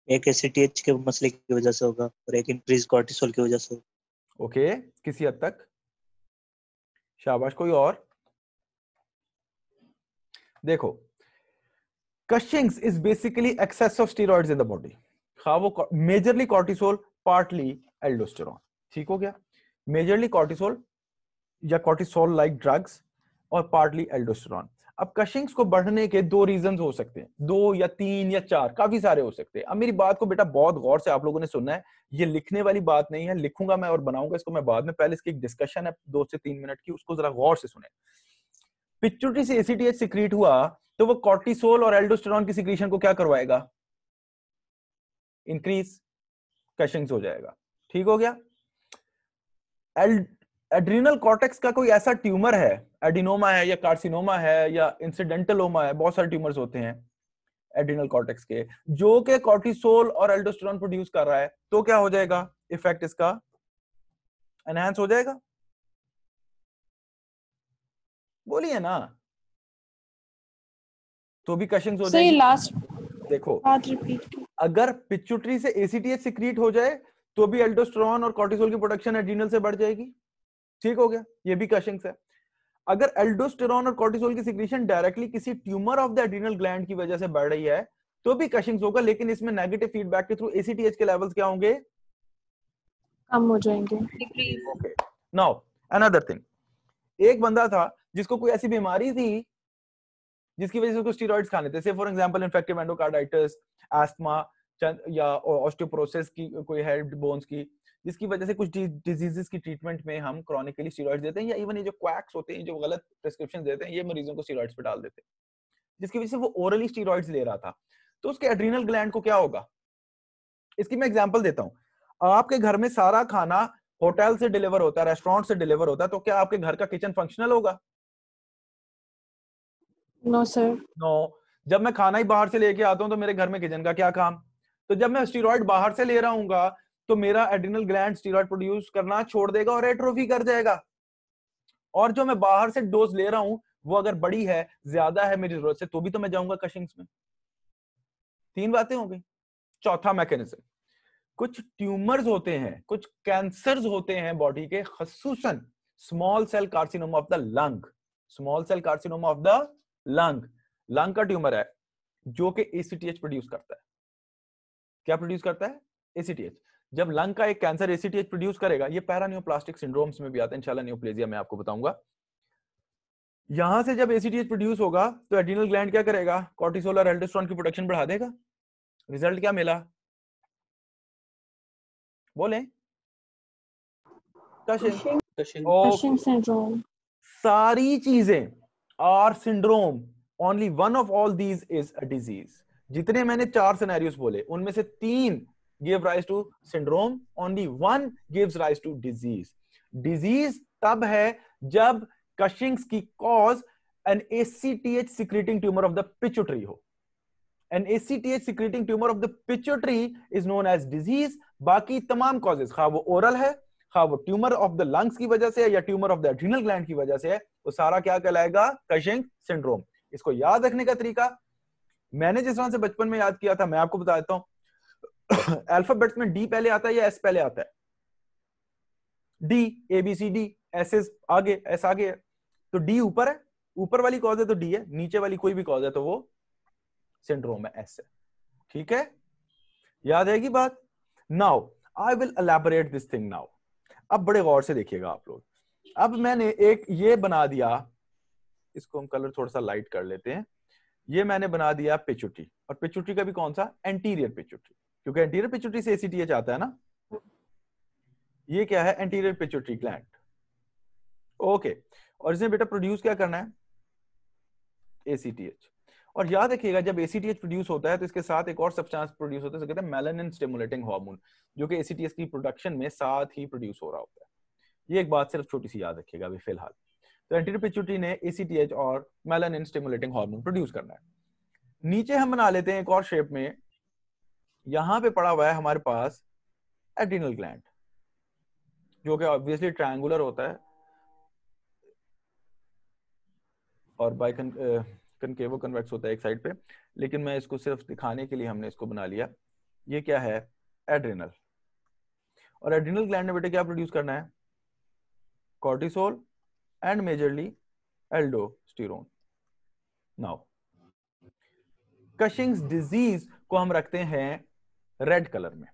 एक एसीटीएच के मसले की वजह से होगा और एक इंक्रीज कॉर्टिसोल की वजह से होगा। ओके, किसी हद तक शाबाश। कोई और? देखो, Cushing's is basically excess of steroids in the body. खा वो मेजरली कॉर्टिसोल, पार्टली एल्डोस्टेरोन। ठीक हो गया? मेजरली कॉर्टिसोल या कॉर्टिसोल लाइक ड्रग्स और पार्टली एल्डोस्टेरोन। अब कशिंग्स को बढ़ने के दो रीजंस हो सकते हैं, 2 या 3 या 4, काफी सारे हो सकते हैं। अब मेरी बात को बेटा बहुत गौर से आप लोगों ने सुनना है, ये लिखने वाली बात नहीं है, लिखूंगा मैं और बनाऊंगा इसको मैं बाद में। पहले इसकी एक डिस्कशन है 2 से 3 मिनट की, उसको जरा गौर से सुने। पिट्यूटरी से एसीटीएच सिक्रीट हुआ तो वो कॉर्टिसोल और एल्डोस्टेरोन की सिक्रीशन को क्या करवाएगा? इंक्रीज, कशिंग्स हो जाएगा। ठीक हो गया? एड्रिनल कॉर्टेक्स का कोई ऐसा ट्यूमर है, एडिनोमा है या कार्सिनोमा है या इंसिडेंटलोमा है, बहुत सारे ट्यूमर्स होते हैं एड्रिनल कॉर्टेक्स के, जो कि कॉर्टिसोल और एल्डोस्टेरोन प्रोड्यूस कर रहा है, तो क्या हो जाएगा इफेक्ट इसका एनहांस हो जाएगा? बोलिए ना, तो भी कशिंग्स हो सही जाएगी। लास्ट देखो बात रिपीट की। अगर पिट्यूटरी से एसीटीएच सिक्रीट हो जाए तो भी एल्डोस्टेरोन और कॉर्टिसोल की प्रोडक्शन एड्रिनल से बढ़ जाएगी। ठीक हो गया, ये भी कशिंग्स है। अगर एल्डोस्टेरोन और कॉर्टिसोल की सिक्रीशन डायरेक्टली किसी tumour of the adrenal gland की वजह से बढ़ रही है तो भी कशिंग्स होगा, लेकिन इसमें नेगेटिव फीडबैक के थ्रू एसीटीएच के लेवल्स क्या होंगे? कम हो जाएंगे। ओके, नाउ अनदर थिंग, एक बंदा था जिसको कोई ऐसी बीमारी थी जिसकी वजह से उसको स्टेरॉइड्स खाने थे, से for example infective endocarditis, asthma या ऑस्टियोपोरोसिस की कोई है बोन्स की, जिसकी वजह से कुछ डिजीजेस की ट्रीटमेंट में हम क्रॉनिकली स्टेरॉइड्स देते हैं, या इवन ये जो क्वैक्स होते हैं जो गलत प्रिस्क्रिप्शन देते हैं, ये मरीजों को स्टेरॉइड्स पे डाल देते हैं, जिसकी वजह से वो ओरली स्टेरॉइड्स ले रहा था। तो उसके एड्रिनल ग्लैंड को क्या होगा? इसकी मैं एग्जांपल देता हूं। आपके घर में सारा खाना होटल से डिलीवर होता है, रेस्टोरेंट से डिलीवर होता है, तो क्या आपके घर का किचन फंक्शनल होगा? No sir. नो। जब मैं खाना ही बाहर से लेके आता हूं तो मेरे घर में किचन का क्या काम? तो जब मैं स्टेरॉइड बाहर से ले रहा हूंगा तो मेरा एड्रिनल ग्लैंड स्टेरॉइड प्रोड्यूस करना छोड़ देगा और एट्रोफी कर जाएगा। और जो मैं बाहर से डोज ले रहा हूं वो अगर बड़ी है, ज्यादा है मेरी जरूरत से, तो भी तो मैं जाऊंगा कशिंग्स में। 3 बातें हो गई। चौथा मैकेनिज्म, कुछ ट्यूमर्स होते हैं, कुछ कैंसर्स होते हैं बॉडी के, खसूसन small cell carcinoma of the lung, small cell carcinoma of the lung, lung का ट्यूमर है जो कि एसीटीएच प्रोड्यूस करता है। क्या प्रोड्यूस करता है? एसीटीएच। जब लंग का एक कैंसर एसीटीएच प्रोड्यूस करेगा, ये पैरानियोप्लास्टिक सिंड्रोम्स में भी आता है, इंशाल्लाह नियोप्लेजिया में आपको बताऊंगा। यहां से जब एसीटीएच प्रोड्यूस होगा तो एड्रिनल ग्लैंड क्या करेगा? कॉर्टिसोल और एल्डोस्टेरोन की प्रोडक्शन बढ़ा देगा। रिजल्ट क्या मिला? बोले कशिंग सिंड्रोम। सारी चीजें are syndrome, only one of all these is a disease. जितने मैंने 4 सिनेरियोस बोले उनमें से 3 give rise to syndrome, only 1 gives rise to disease. Disease तब है जब कशिंग्स की cause an ACTH secreting tumour of the pituitary हो। An ACTH secreting tumour of the pituitary is known as disease. बाकी तमाम कॉजेस, खा वो oral है, खा वो ट्यूमर ऑफ द लंग्स की वजह से या tumour of the adrenal gland की वजह से है, वो सारा क्या कहलाएगा? Cushing syndrome. इसको याद रखने का तरीका मैंने जिस तरह से बचपन में याद किया था मैं आपको बता देता हूं। अल्फाबेट्स में डी पहले आता है या एस पहले आता है? D, A B C D, S आगे, एस आगे है, तो डी ऊपर है, ऊपर वाली कॉज है तो डी है, नीचे वाली कोई भी कॉज है तो वो सिंड्रोम है, एस है। ठीक है, याद रहेगी बात? Now I will elaborate this thing now. अब बड़े गौर से देखिएगा आप लोग। अब मैंने एक ये बना दिया, इसको हम कलर थोड़ा सा लाइट कर लेते हैं। ये मैंने बना दिया पिट्यूटरी, और पिट्यूटरी का भी कौन सा? एंटीरियर पिट्यूटरी, क्योंकि एंटीरियर पिट्यूटरी से एसीटीएच आता है ना। ये क्या है? Anterior pituitary gland. ओके, और इसमें बेटा प्रोड्यूस क्या करना है? एसीटीएच। और याद रखिएगा जब एसीटीएच प्रोड्यूस होता है तो इसके साथ एक और सब्सटेंस प्रोड्यूस होता है, कहते हैं मेलानिन स्टिमुलेटिंग हार्मोन, जो कि एसीटीएच की प्रोडक्शन में साथ ही प्रोड्यूस हो रहा होता है। ये एक बात सिर्फ छोटी सी याद रखिएगा अभी फिलहाल। तो एंटीरियर पिट्यूटरी ने एसीटीएच और मेलानिन स्टिमुलेटिंग हार्मोन प्रोड्यूस करना है। नीचे हम बना लेते हैं एक और शेप में, यहां पे पड़ा हुआ है हमारे पास एड्रिनल ग्लैंड, जो कि ऑब्वियसली ट्रायंगुलर होता है और बाय कनकेवो कन्वेक्स होता है एक साइड पे, लेकिन मैं इसको सिर्फ दिखाने के लिए हमने इसको बना लिया। ये क्या है? एड्रिनल। और एड्रिनल ग्लैंड ने बेटे क्या प्रोड्यूस करना है? Cortisol and majorly aldosterone. Now Cushing's disease को हम रखते हैं रेड कलर में,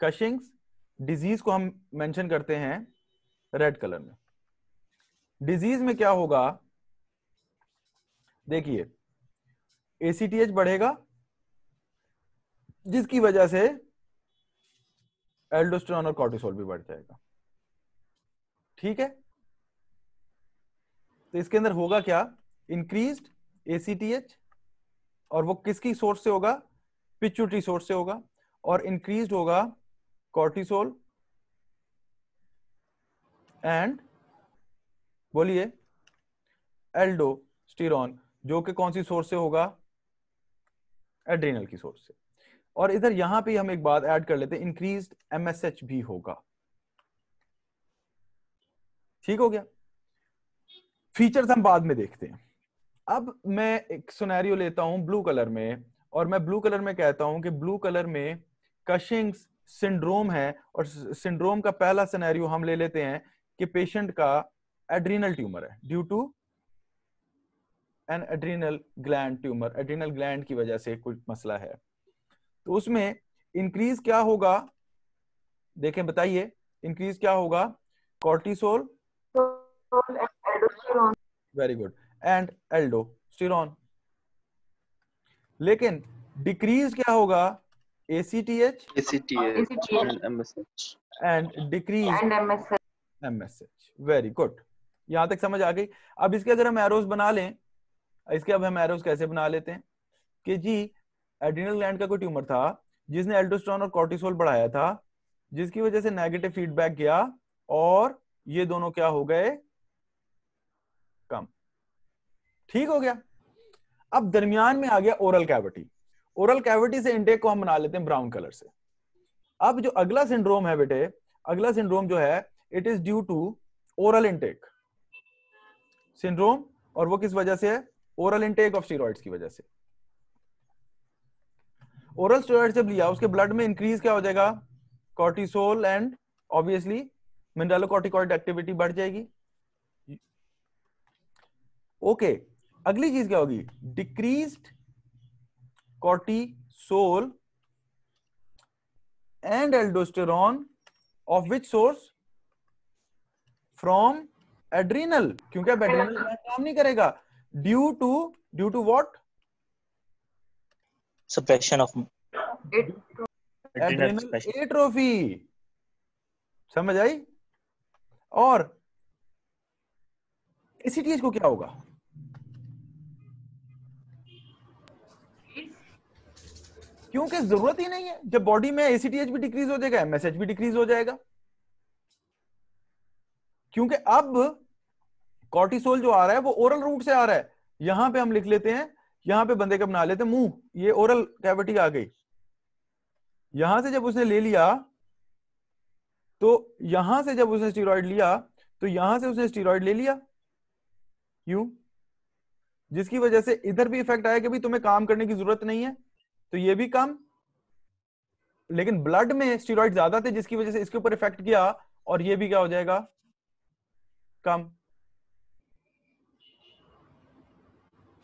कशिंग्स डिजीज को हम मेंशन करते हैं रेड कलर में। डिजीज में क्या होगा? देखिए एसीटीएच बढ़ेगा जिसकी वजह से एल्डोस्टेरोन और कॉर्टिसोल भी बढ़ जाएगा। ठीक है, तो इसके अंदर होगा क्या? इंक्रीज्ड एसीटीएच, और वो किसकी सोर्स से होगा? पिट्यूटरी सोर्स से होगा। और इंक्रीज्ड होगा कॉर्टिसोल एंड बोलिए एल्डोस्टेरॉन, जो कि कौन सी सोर्स से होगा? एड्रिनल की सोर्स से। और इधर यहां पे हम एक बात ऐड कर लेते हैं, इंक्रीज्ड एमएसएच भी होगा। ठीक हो गया। फीचर्स हम बाद में देखते हैं। अब मैं एक सिनेरियो लेता हूं ब्लू कलर में, और मैं ब्लू कलर में कहता हूं कि ब्लू कलर में कशिंग्स सिंड्रोम है, और सिंड्रोम का पहला सिनेरियो हम ले लेते हैं कि पेशेंट का एड्रिनल ट्यूमर है due to an adrenal gland tumour, adrenal gland की वजह से कोई मसला है। तो उसमें इंक्रीज क्या होगा? देखें, बताइए इंक्रीज क्या होगा? Cortisol, very good, and aldosterone. लेकिन डिक्रीज क्या होगा? ACTH and MSH. And decrease MSH। Very good, यहां तक समझ आ गई। अब इसके अगर हम एरोज बना लें, इसके अब हम एरोज कैसे बना लेते हैं कि जी एड्रिनल ग्लैंड का कोई ट्यूमर था जिसने एल्डोस्टेरॉन और कॉर्टिसोल बढ़ाया था, जिसकी वजह से नेगेटिव फीडबैक गया और ये दोनों क्या हो गए? कम। ठीक हो गया। अब दरमियान में आ गया ओरल कैविटी। ओरल कैविटी से इंटेक को हम बना लेते हैं ब्राउन कलर से। अब जो अगला सिंड्रोम है बेटे, अगला सिंड्रोम जो है, it is due to oral intake syndrome, और वो किस वजह से है? ओरल इंटेक ऑफ स्टेरॉइड्स की वजह से। ओरल स्टेरॉइड जब लिया, उसके ब्लड में इंक्रीज क्या हो जाएगा? Cortisol and obviously mineralocorticoid activity बढ़ जाएगी। ओके, अगली चीज क्या होगी? Decreased cortisol and aldosterone of which source? From adrenal, क्योंकि अब एड्रिनल काम नहीं करेगा। Due to what? suppression of adrenal suppression. Atrophy. समझ आई? और ACTH को क्या होगा? क्योंकि जरूरत ही नहीं है। जब बॉडी में ACTH भी डिक्रीज हो जाएगा, MSH भी डिक्रीज हो जाएगा, क्योंकि अब कॉर्टिसोल जो आ रहा है वो ओरल रूट से आ रहा है। यहां पे हम लिख लेते हैं, यहां पे बंदे का बना लेते हैं मुंह, ये ओरल कैविटी आ गई। यहां से जब उसने ले लिया, तो यहां से जब उसने स्टेरॉइड लिया, तो यहां से उसने स्टेरॉइड ले लिया यूं, जिसकी वजह से इधर भी इफेक्ट आया कि भाई तुम्हें काम करने की जरूरत नहीं है, तो ये भी कम। लेकिन ब्लड में स्टेरॉइड ज्यादा थे, जिसकी वजह से इसके ऊपर इफेक्ट किया, और ये भी क्या हो जाएगा? कम,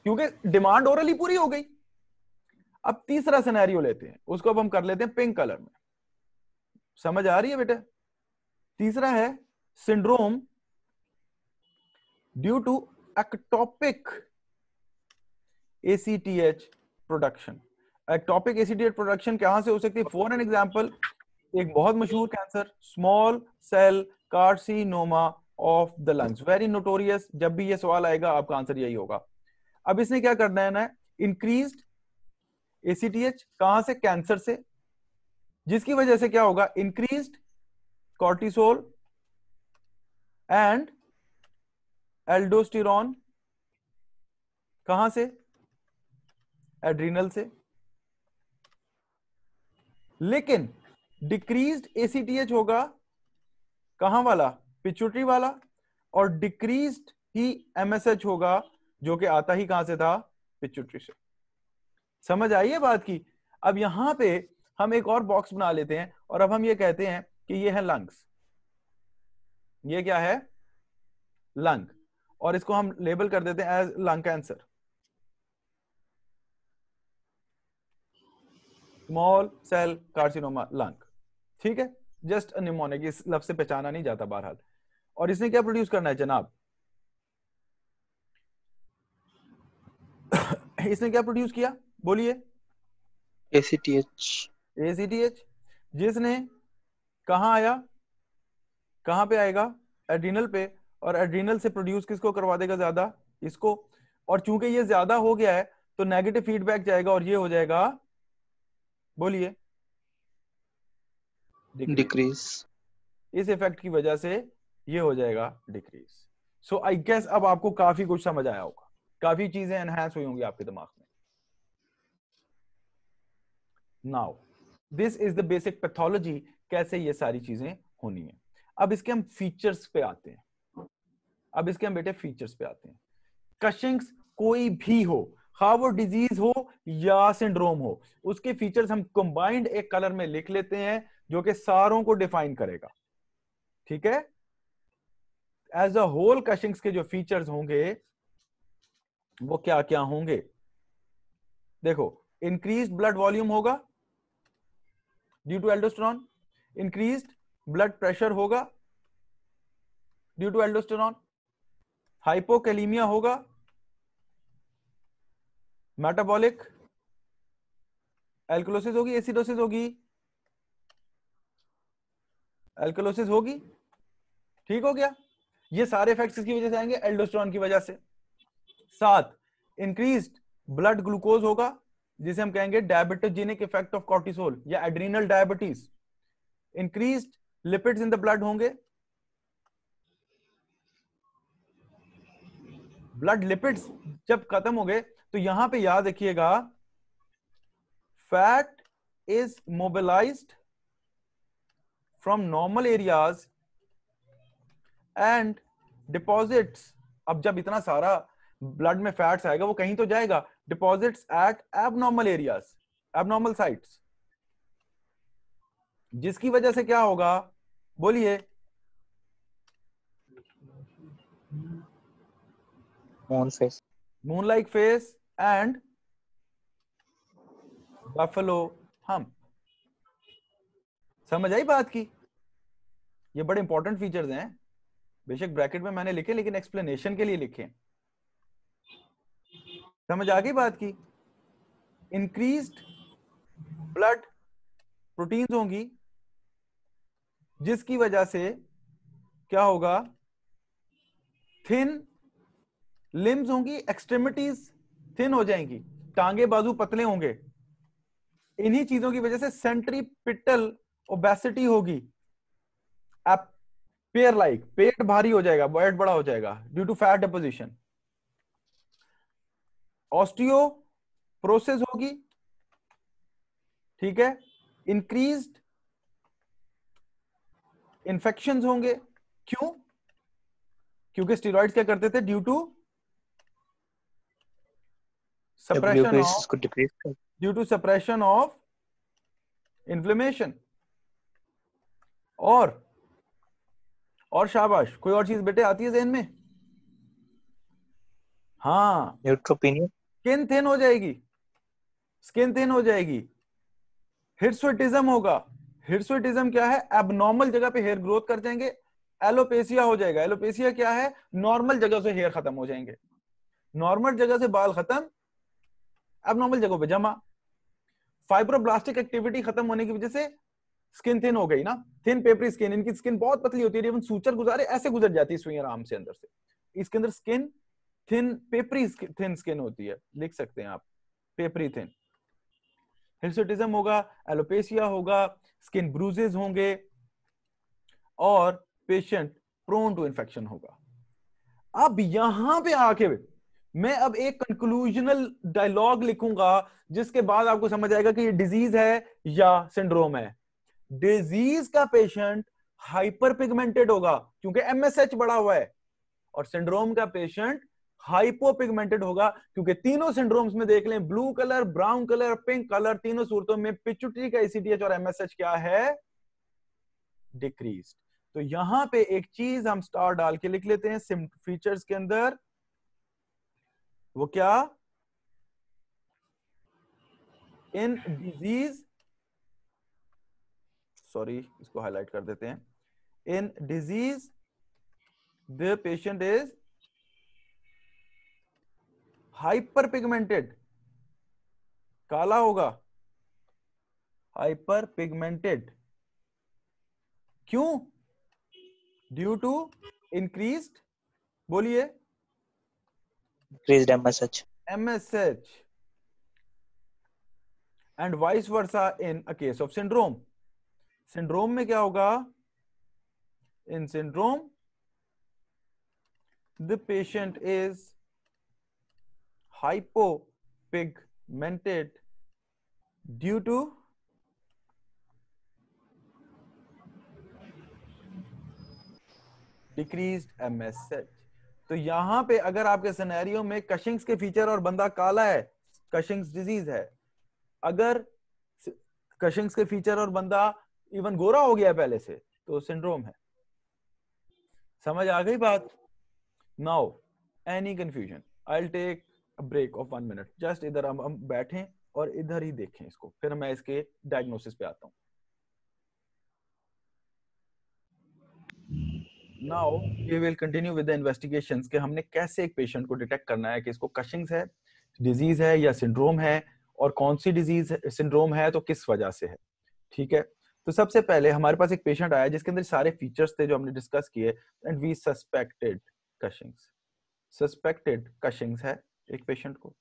क्योंकि डिमांड ओरली पूरी हो गई। अब तीसरा सिनेरियो लेते हैं, उसको अब हम कर लेते हैं पिंक कलर में। समझ आ रही है बेटा? तीसरा है syndrome due to ectopic ACTH production. Ectopic ACTH production कहां से हो सकती है? फॉर एन एग्जांपल, एक बहुत मशहूर cancer, small cell carcinoma of the lungs, very notorious. जब भी ये सवाल आएगा आपका आंसर यही होगा। अब इसने क्या करना है ना? इंक्रीज्ड ACTH कहां से? कैंसर से, जिसकी वजह से क्या होगा? इंक्रीज्ड कॉर्टिसोल एंड एल्डोस्टेरॉन कहां से? एड्रिनल से। लेकिन डिक्रीज्ड ACTH होगा कहां वाला? पिट्यूटरी वाला। और डिक्रीज्ड ही MSH होगा, जो कि आता ही कहां से था? पिट्यूटरी से। समझ आई है बात की? अब यहां पे हम एक और बॉक्स बना लेते हैं, और अब हम ये कहते हैं कि ये है लंग्स। ये क्या है? लंग। और इसको हम लेबल कर देते हैं as lung cancer. Small cell carcinoma lung. ठीक है, जस्ट अ निमोनिक, इस लफ्ज से पहचाना नहीं जाता बहरहाल। और इसने क्या प्रोड्यूस करना है जनाब? इसने क्या प्रोड्यूस किया? बोलिए। ACTH, जिसने कहां आया? कहां पे आएगा? एड्रिनल पे। और एड्रिनल से प्रोड्यूस किसको करवा देगा ज्यादा? इसको। और चूंकि ये ज्यादा हो गया है, तो नेगेटिव फीडबैक जाएगा, और ये हो जाएगा, बोलिए, डिक्रीज। इस इफेक्ट की वजह से ये हो जाएगा डिक्रीज। सो आई गेस अब आपको काफी कुछ समझ आया होगा, काफी चीजें एनहांस हुई होंगी आपके दिमाग में। Now this is the basic pathology, कैसे ये सारी चीजें होनी है। अब इसके हम फीचर्स पे आते हैं, अब इसके हम बेटे फीचर्स पे आते हैं। कशिंग्स कोई भी हो, हाँ वो डिजीज हो या सिंड्रोम हो, उसके फीचर्स हम कंबाइंड एक कलर में लिख लेते हैं जो कि सारों को डिफाइन करेगा, ठीक है। एज अ होल कशिंग्स के जो फीचर्स होंगे वो क्या क्या होंगे, देखो, इंक्रीज्ड ब्लड वॉल्यूम होगा due to aldosterone, increased blood pressure होगा ड्यू टू एल्डोस्टेरॉन, हाइपोकैलीमिया होगा, मेटाबॉलिक एल्कलोसिस होगी, एसिडोसिस होगी, एल्कलोसिस होगी, ठीक हो गया। ये सारे इफेक्ट्स किसकी वजह से आएंगे, एल्डोस्टेरॉन की वजह से। 7 इंक्रीज्ड ब्लड ग्लूकोज होगा जिसे हम कहेंगे डायबिटोजेनिक इफेक्ट ऑफ कॉर्टिसोल या adrenal diabetes. Increased lipids in the blood होंगे, ब्लड लिपिड्स जब खत्म हो गए तो यहां पे याद रखिएगा, fat is mobilised from normal areas and deposits. अब जब इतना सारा ब्लड में फैट्स आएगा वो कहीं तो जाएगा, deposits at abnormal areas, abnormal sites, जिसकी वजह से क्या होगा, बोलिए। Moon like face and buffalo hump. समझ आई बात की? ये बड़े इंपॉर्टेंट फीचर्स हैं, बेशक ब्रैकेट में मैंने लिखे लेकिन एक्सप्लेनेशन के लिए लिखे। समझ आ गई बात की? इंक्रीज्ड ब्लड प्रोटीन्स होंगी जिसकी वजह से क्या होगा, थिन लिम्स होंगी, एक्सट्रीमिटीज थिन हो जाएंगी, टांगे बाजू पतले होंगे। इन्हीं चीजों की वजह से सेंट्रीपिटल ओबेसिटी होगी, पेयर लाइक, पेट भारी हो जाएगा, पेट बड़ा हो जाएगा due to fat deposition. Osteoporosis होगी, ठीक है। इंक्रीज्ड इन्फेक्शंस होंगे, क्यों? क्योंकि स्टेरॉइड्स क्या करते थे, due to suppression of inflammation. और शाबाश, कोई और चीज बेटे आती है ज़हन में? हाँ, न्यूट्रोपिनिया, स्किन थिन हो जाएगी, स्किन थिन हो जाएगी। हिर्सुटिज्म होगा, हिर्सुटिज्म क्या है, एबनॉर्मल जगह पे हेयर ग्रोथ कर जाएंगे। एलोपेसिया हो जाएगा, एलोपेसिया क्या है, नॉर्मल जगह से हेयर खत्म हो जाएंगे, नॉर्मल जगह से बाल खत्म, एबनॉर्मल जगह पे जमा। फाइब्रोब्लास्टिक एक्टिविटी खत्म होने की वजह से स्किन थिन हो गई ना, थिन पेपरी स्किन, इनकी स्किन बहुत पतली होती है, इवन सूचर गुजारे ऐसे गुजर जाती है सुई आराम से अंदर से। इसके अंदर skin thin, peppery thin skin होती है, लिख सकते हैं आप, पेपरी थिन। हिर्सुटिज्म होगा, एलोपेसिया होगा, स्किन ब्रूजेस होंगे और पेशेंट प्रोन टू इन्फेक्शन होगा। अब यहां पे आके मैं अब एक कंक्लूजनल डायलॉग लिखूंगा जिसके बाद आपको समझ आएगा कि ये डिजीज है या सिंड्रोम है। डिजीज का पेशेंट हाइपर पिगमेंटेड होगा क्योंकि एमएसएच बढ़ा हुआ है, और सिंड्रोम का पेशेंट हाइपोपिगमेंटेड होगा क्योंकि तीनों सिंड्रोम्स में देख लें, blue colour, brown colour, pink colour, तीनों सूरतों में पिट्यूटरी का एसीटीएच और एमएसएच क्या है, डिक्रीज। तो यहां पे एक चीज हम स्टार डाल के लिख लेते हैं फीचर्स के अंदर, वो क्या, इन डिजीज, सॉरी इसको हाईलाइट कर देते हैं, in disease the patient is hyper pigmented, काला होगा, हाइपर पिगमेंटेड, क्यों, ड्यू टू इंक्रीज्ड, बोलिए, increased MSH. MSH, and vice versa in a case of syndrome. Syndrome में क्या होगा, इन syndrome the patient is hypopigmented due to decreased MSH. तो यहां पे अगर आपके सिनेरियो में कशिंग्स के फीचर और बंदा काला है, कशिंग्स डिजीज है, अगर कशिंग्स के फीचर और बंदा इवन गोरा हो गया पहले से, तो सिंड्रोम है। समझ आ गई बात? Now any confusion? I will take a break of 1 minute, just इधर हम बैठें और इधर ही देखें इसको, फिर मैं इसके डायग्नोसिस पे आता हूं। Now we will continue with the investigations कि हमने कैसे एक पेशेंट को डिटेक्ट करना है कि इसको कशिंग्स है, डिजीज है या सिंड्रोम है, और कौन सी डिजीज सिंड्रोम है तो किस वजह से है। ठीक है, तो सबसे पहले हमारे पास एक पेशेंट आया जिसके अंदर सारे फीचर्स थे जो हमने डिस्कस किए, एंड वी सस्पेक्टेड कशिंग्स। सस्पेक्टेड कशिंग्स है एक पेशेंट को,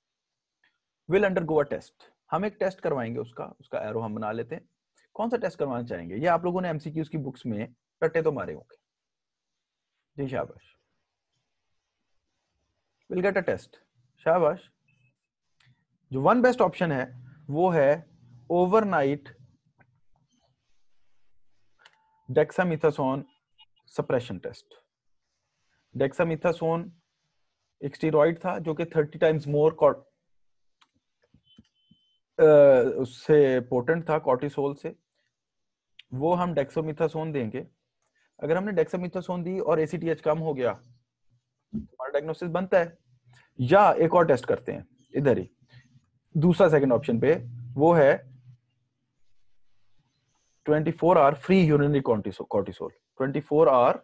विल अंडरगो अ टेस्ट। हम एक टेस्ट करवाएंगे, उसका एरो हम बना लेते हैं। कौन सा टेस्ट करवाना चाहेंगे? ये आप लोगों ने एमसीक्यूज की बुक्स में रट्टे तो मारे होंगे। जी शाबाश, विल गेट अ टेस्ट, शाबाश। जो वन बेस्ट ऑप्शन है वो है overnight dexamethasone suppression test. Dexamethasone एक स्टेरॉइड था जो कि 30 टाइम्स मोर उससे पोटेंट था कॉर्टिसोल से। वो हम डेक्सामेथासोन देंगे। अगर हमने डेक्सामेथासोन दी और एसीटीएच कम हो गया, हमारा डायग्नोसिस बनता है। या एक और टेस्ट करते हैं इधर ही, दूसरा सेकंड ऑप्शन पे, वो है 24 hour free urinary cortisol. 24 hour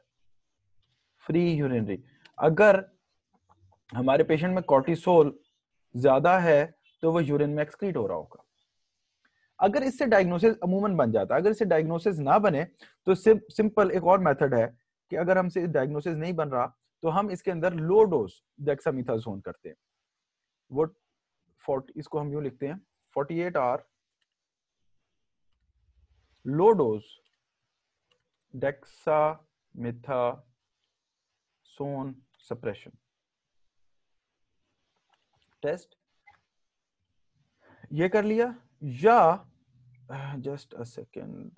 free urinary. अगर हमारे पेशेंट में कॉर्टिसोल ज्यादा है तो वो यूरिन में एक्सक्रीट हो रहा होगा। अगर इससे डायग्नोसिस अमूमन बन जाता है। अगर इससे डायग्नोसिस ना बने तो सिंपल एक और मेथड है कि अगर हमसे डायग्नोसिस नहीं बन रहा तो हम इसके अंदर लो डोज डेक्सामेथासोन करते हैं। वो 40, इसको हम यूं लिखते हैं 48 hour low dose dexamethasone suppression test. ये कर लिया। या just a second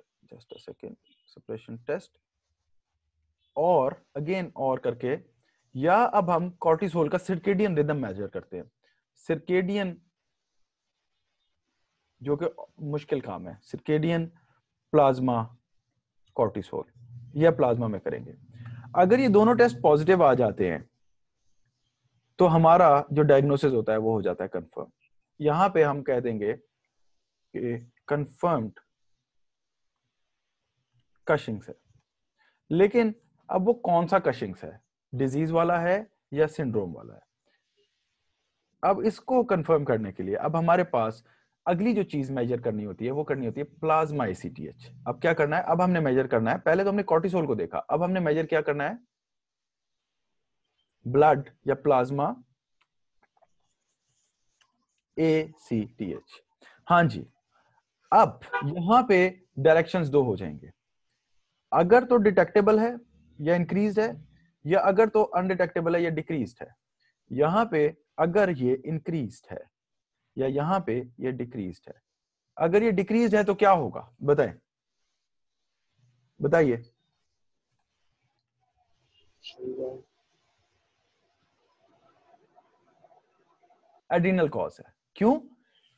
suppression test, और अगेन और करके, या अब हम कॉर्टिसोल का सिरकेडियन रिदम मेजर करते हैं। सिरकेडियन जो कि मुश्किल काम है, सिरकेडियन प्लाज्मा कॉर्टिसोल, यह प्लाज्मा में करेंगे। अगर ये दोनों टेस्ट पॉजिटिव आ जाते हैं तो हमारा जो डायग्नोसिस होता है वो हो जाता है कंफर्म। यहां पे हम कह देंगे कि कंफर्म्ड कशिंग्स है। लेकिन अब वो कौन सा कशिंग्स है, डिजीज वाला है या सिंड्रोम वाला है? अब इसको कंफर्म करने के लिए अब हमारे पास अगली जो चीज मेजर करनी होती है वो करनी होती है प्लाज्मा एसीटीएच। अब क्या करना है? अब हमने मेजर करना है, पहले तो हमने कॉर्टिसोल को देखा, अब हमने मेजर क्या करना है? ब्लड या प्लाज्मा एसीटीएच। हाँ जी, अब यहां पे डायरेक्शंस दो हो जाएंगे, अगर तो डिटेक्टेबल है या इंक्रीज्ड है, या अगर तो अनडिटेक्टेबल है या डिक्रीज्ड है। यहां पे अगर ये इंक्रीज्ड है या यहां पे ये डिक्रीज्ड है। अगर ये डिक्रीज्ड है तो क्या होगा बताएं, बताइए। एड्रीनल कॉज है। क्यों?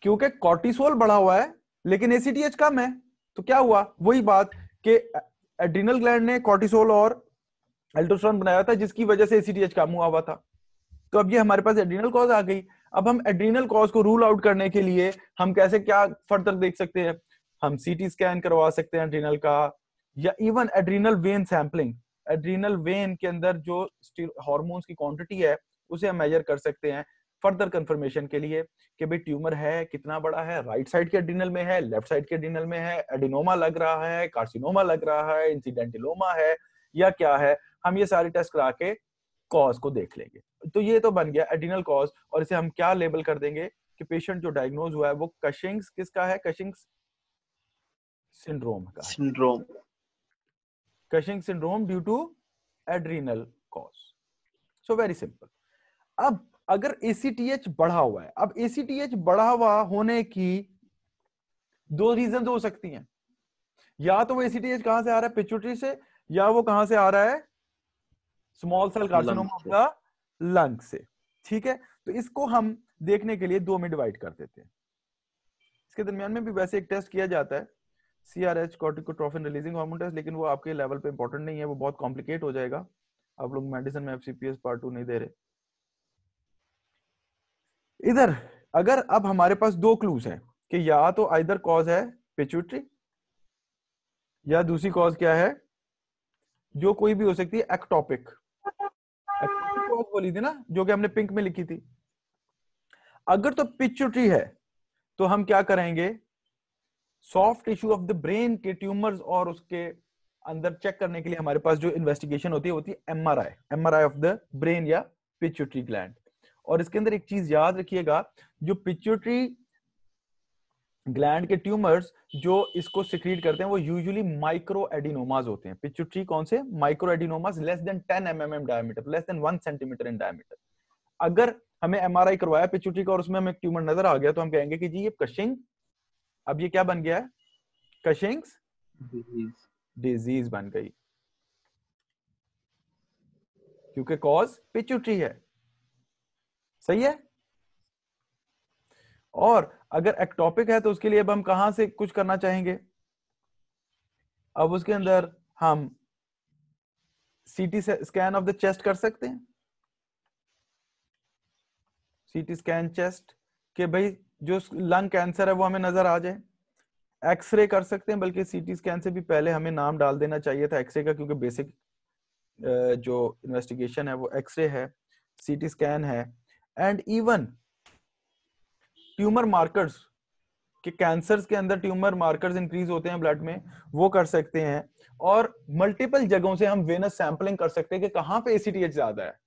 क्योंकि कॉर्टिसोल बढ़ा हुआ है लेकिन एसीटीएच कम है। तो क्या हुआ? वही बात कि एड्रीनल ग्लैंड ने कॉर्टिसोल और अल्डोस्टेरोन बनाया था जिसकी वजह से एसीटीएच कम हुआ था। तो अब ये हमारे पास एड्रीनल कॉज आ गई। अब हम एड्रीनल कॉज को रूल आउट करने के लिए हम कैसे क्या फर्दर देख सकते हैं? हम सीटी स्कैन करवा सकते हैं एड्रीनल का, या even adrenal when sampling. Adrenal when के अंदर जो हार्मोन्स की क्वांटिटी है उसे हम मेजर कर सकते हैं फर्दर कंफर्मेशन के लिए कि भाई ट्यूमर है, कितना बड़ा है, राइट साइड के एड्रीनल में है, लेफ्ट साइड के एड्रीनल में है, एडिनोमा लग रहा है, कार्सिनोमा लग रहा है, इंसिडेंटिलोमा है या क्या है। हम ये सारे टेस्ट करा के कॉज को देख लेंगे। तो ये तो बन गया एड्रीनल कॉज, और इसे हम क्या लेबल कर देंगे कि पेशेंट जो डायग्नोज हुआ है वो कशिंग्स किसका है? कशिंग्स सिंड्रोम का। Cushing's syndrome due to adrenal cause. So very simple. अब अगर ACTH बढ़ा हुआ है, अब ACTH बढ़ा हुआ होने की दो रीजन हो सकती हैं, या तो वो ACTH कहां से आ रहा है, पिट्यूटरी से, या वो कहां से आ रहा है, small cell carcinoma of the lung से। ठीक है, तो इसको हम देखने के लिए दो में डिवाइड कर देते हैं। इसके दरमियान में भी वैसे एक टेस्ट किया जाता है, CRH कॉर्टिकोट्रोफिन रिलीजिंग हार्मोन टेस्ट, लेकिन वो आपके लेवल पे इंपॉर्टेंट नहीं है, वो बहुत कॉम्प्लिकेट हो जाएगा। आप लोग मेडिसिन में FCPS पार्ट 2 नहीं दे रहे। इधर अगर अब हमारे पास दो क्लूज हैं कि या तो आइदर कॉज है पिट्यूटरी, या दूसरी कॉज क्या है, जो कोई भी हो सकती है, एक्टोपिक। एक्टोपिक कॉज बोली थी ना, जो कि हमने पिंक में लिखी थी। अगर तो पिट्यूटरी है तो हम क्या करेंगे, soft tissue of the brain के ट्यूमर्स और उसके अंदर चेक करने के लिए हमारे पास जो इन्वेस्टिगेशन होती है MRI ऑफ द ब्रेन या पिट्यूटरी ग्लैंड। और इसके अंदर एक चीज याद रखिएगा, जो पिट्यूटरी ग्लैंड के ट्यूमर्स जो इसको सिक्रीट करते हैं वो यूजुअली माइक्रो एडिनोमास होते हैं। पिट्यूटरी कौन से, micro adenomas, less than 10 mm diameter, less than 1 centimetre in diameter. अगर हमें MRI करवाया पिट्यूटरी का और उसमें हमें ट्यूमर नजर आ गया तो हम कहेंगे कि जी ये कशिंग, अब ये क्या बन गया है, कशिंग्स डिजीज बन गई, क्योंकि कॉज पिट्यूटरी है। सही है। और अगर एक्टोपिक है तो उसके लिए अब हम कहां से कुछ करना चाहेंगे, अब उसके अंदर हम CT scan of the chest कर सकते हैं, CT स्कैन चेस्ट के भाई जो लंग कैंसर है वो हमें नजर आ जाए। एक्सरे कर सकते हैं, बल्कि CT स्कैन से भी पहले हमें नाम डाल देना चाहिए था एक्सरे का, क्योंकि बेसिक जो इन्वेस्टिगेशन है वो एक्सरे है, CT स्कैन है। एंड इवन ट्यूमर मार्कर्स कि कैंसर्स के अंदर ट्यूमर मार्कर्स इंक्रीज होते हैं ब्लड में, वो कर सकते हैं। और मल्टीपल जगहों से हम वेनस सैंपलिंग कर सकते हैं कि कहां पे ACTH ज्यादा है,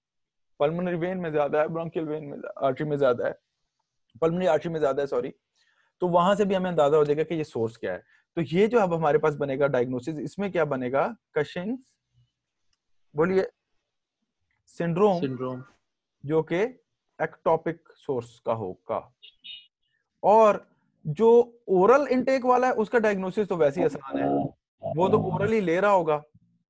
पल्मोनरी वेन में ज्यादा है, ब्रोंकियल वेन में, आर्टरी में ज्यादा है, पल्मोनरी आर्टरी में ज्यादा है, सॉरी, तो वहां से भी हमें अंदाजा हो जाएगा कि ये सोर्स क्या है। तो ये जो अब हमारे पास बनेगा डायग्नोसिस, इसमें क्या बनेगा, कशिंग्स, बोलिए, सिंड्रोम, जो कि एक्टोपिक सोर्स का होगा। और जो ओरल इनटेक वाला है उसका डायग्नोसिस तो वैसे ही आसान है, वो तो ओरली ले रहा होगा,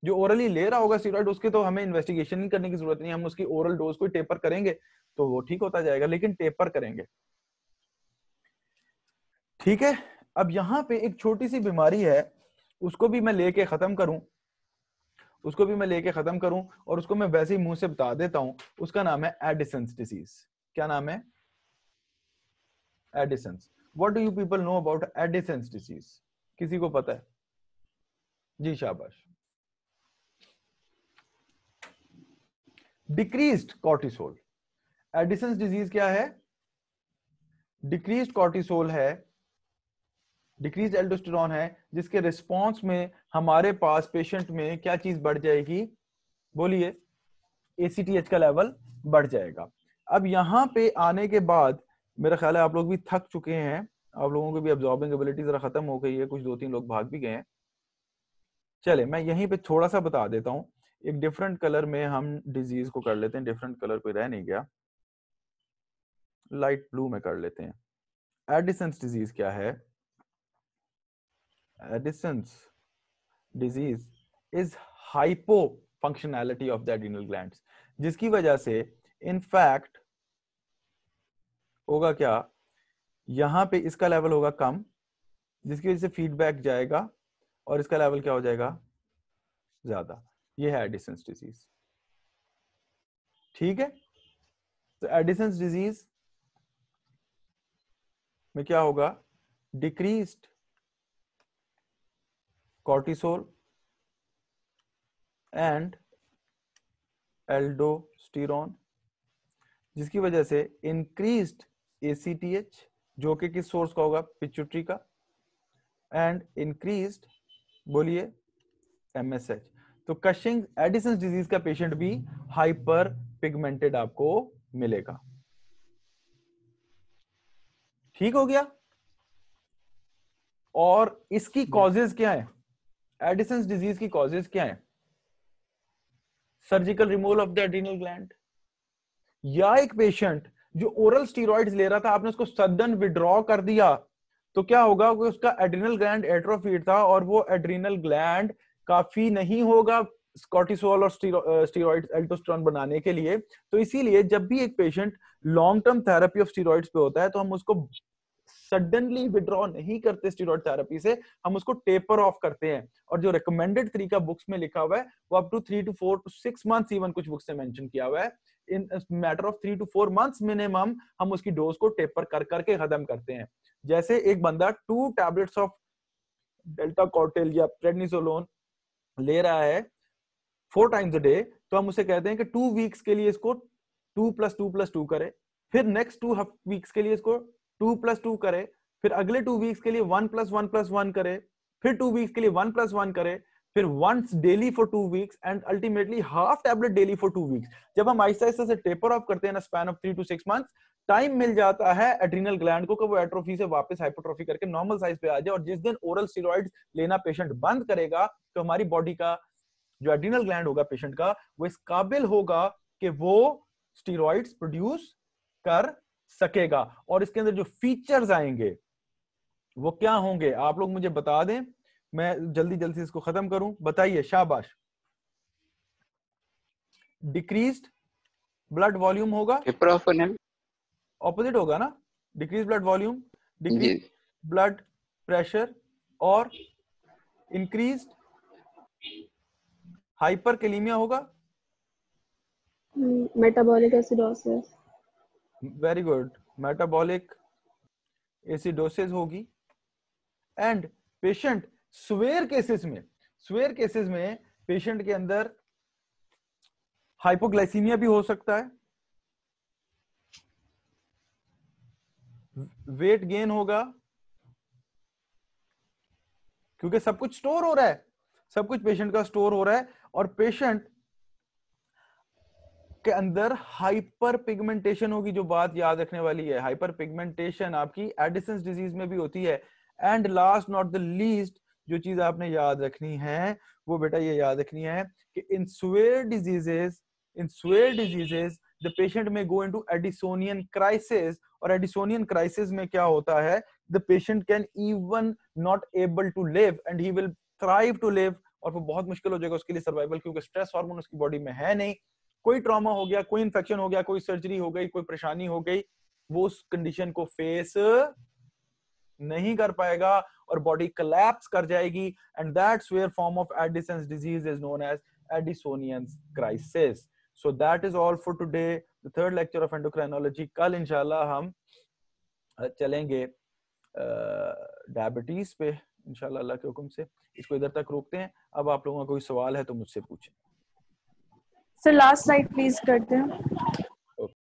जो ओरली ले रहा होगा स्टेरॉइड, उसके तो हमें इन्वेस्टिगेशन नहीं करने की जरूरत नहीं, हम उसकी ओरल डोज को टेपर करेंगे तो वो ठीक होता जाएगा, लेकिन टेपर करेंगे। ठीक है। अब यहाँ पे एक छोटी सी बीमारी है, उसको भी मैं लेके खत्म करूं, और उसको मैं वैसे ही मुंह से बता देता हूं। उसका नाम है एडिसन्स डिजीज। क्या नाम है, Edison's. What do you people know about Edison's disease, किसी को पता है? जी शाबाश। डिक्रीज्ड कॉर्टिसोल, एडिसन्स डिजीज क्या है, डिक्रीज्ड कॉर्टिसोल है, डिक्रीज एल्डोस्टेरॉन है, जिसके रिस्पॉन्स में हमारे पास पेशेंट में क्या चीज बढ़ जाएगी, बोलिए, ACTH का लेवल बढ़ जाएगा। अब यहां पे आने के बाद मेरा ख्याल है आप लोग भी थक चुके हैं, आप लोगों की भी अब्जॉर्बिंग एबिलिटी जरा खत्म हो गई है, कुछ 2-3 लोग भाग भी गए हैं। चले मैं यहीं पे थोड़ा सा बता देता हूं, एक डिफरेंट कलर में हम डिजीज को कर लेते हैं, डिफरेंट कलर कोई रह नहीं गया, लाइट ब्लू में कर लेते हैं। एडिसन्स डिजीज क्या है, Addison's disease is hypofunctionality of the adrenal glands, जिसकी वजह से इनफैक्ट होगा क्या, यहां पे इसका लेवल होगा कम, जिसकी वजह से फीडबैक जाएगा और इसका लेवल क्या हो जाएगा, ज्यादा। ये है एडिसन्स डिजीज। ठीक है। तो एडिसन्स डिजीज में क्या होगा, डिक्रीज्ड cortisol and aldosterone, जिसकी वजह से इंक्रीज्ड ACTH, जो कि किस सोर्स का होगा, पिट्यूटरी का, एंड इंक्रीज्ड, बोलिए, MSH। तो कशिंग एडिसन्स डिजीज का पेशेंट भी हाइपर पिगमेंटेड आपको मिलेगा। ठीक हो गया। और इसकी कॉजेज क्या है, एडिसन्स डिजीज की कॉजेज क्या है, surgical removal of the adrenal gland, या एक पेशेंट जो ओरल स्टीरॉइड्स ले रहा था, आपने उसको सडन विड्रॉ कर दिया, तो क्या होगा कि उसका एड्रिनल ग्लैंड एट्रोफीड था और वो एड्रिनल ग्लैंड काफी नहीं होगा कॉर्टिसोल और स्टीरॉइड्स एल्डोस्टेरोन बनाने के लिए। तो इसीलिए जब भी एक patient long term therapy of steroids पे होता है तो हम उसको सडनली विड्रॉ नहीं करते स्टीरॉइड थेरेपी से, हम उसको टेपर ऑफ करते हैं। और जो रिकमेंडेड तरीका बुक्स में लिखा हुआ है वो up to 3 to 4 to 6 months, even कुछ बुक्स में मेंशन किया हुआ है, in matter of 3 to 4 months minimum हम उसकी डोज को टेपर कर करके खत्म करते हैं। जैसे एक बंदा 2 tablets ऑफ डेल्टा कॉर्टेल या प्रेडनिसोलोन ले रहा है 4 times a day, तो हम उसे कहते हैं कि 2 weeks के लिए इसको 2 + 2 + 2 करे, फिर नेक्स्ट 2 weeks के लिए इसको 2 + 2 करे, फिर अगले 2 weeks के लिए 1 + 1 + 1 करे, फिर 2 weeks के लिए 1 + 1 करे, फिर once daily for 2 weeks and ultimately half tablet daily for 2 weeks। जब हम आहिस्ता आहिस्ता से टेपर ऑफ करते हैं ना span of 3 to 6 months, time मिल जाता है एड्रिनल ग्लैंड को कि वो एट्रोफी से वापस हाइपरट्रोफी करके नॉर्मल साइज पे आ जाए। और जिस दिन ओरल स्टेरॉइड्स लेना पेशेंट बंद करेगा तो हमारी बॉडी का जो एड्रिनल ग्लैंड होगा पेशेंट का, वो इस काबिल होगा कि वो स्टेरॉइड्स प्रोड्यूस कर सकेगा। और इसके अंदर जो फीचर्स आएंगे वो क्या होंगे आप लोग मुझे बता दें, मैं जल्दी जल्दी इसको खत्म करूं। बताइए, शाबाश। डिक्रीज्ड ब्लड वॉल्यूम होगा, ऑपोजिट होगा ना, decrease blood volume, decrease blood pressure और इंक्रीज्ड हाइपरकैलेमिया होगा। Metabolic acidosis. Very good, metabolic acidosis होगी। एंड पेशेंट स्वेयर केसेस में पेशेंट के अंदर हाइपोग्लाइसीमिया भी हो सकता है, वेट गेन होगा, क्योंकि सब कुछ स्टोर हो रहा है, सब कुछ पेशेंट का स्टोर हो रहा है। और पेशेंट के अंदर हाइपर पिगमेंटेशन होगी, जो बात याद रखने वाली है। हाइपर पिगमेंटेशन आपकी एडिसन्स डिजीज में भी होती है। And last not the least, जो चीज आपने याद रखनी है वो बेटा ये याद रखनी है कि इन स्वेयर डिजीजेस द पेशेंट में गो इनटू एडिसोनियन क्राइसिस। और एडिसोनियन क्राइसिस में क्या होता है, the patient can even not able to live and he will thrive to live. और वो बहुत मुश्किल हो जाएगा उसके लिए सर्वाइवल, क्योंकि स्ट्रेस हार्मोन उसकी बॉडी में है नहीं। कोई ट्रॉमा हो गया, कोई इन्फेक्शन हो गया, कोई सर्जरी हो गई, कोई परेशानी हो गई, वो उस कंडीशन को फेस नहीं कर पाएगा और बॉडी कोलैप्स कर जाएगी। And that's where form of Addison's disease is known as Addisonian crisis. So that is all for today, the third lecture of endocrinology. कल इंशाल्लाह हम चलेंगे डायबिटीज पे इंशाल्लाह अल्लाह के हुक्म से। इसको इधर तक रोकते हैं। अब आप लोगों का कोई सवाल है तो मुझसे पूछें। सर लास्ट स्लाइड प्लीज कर दें।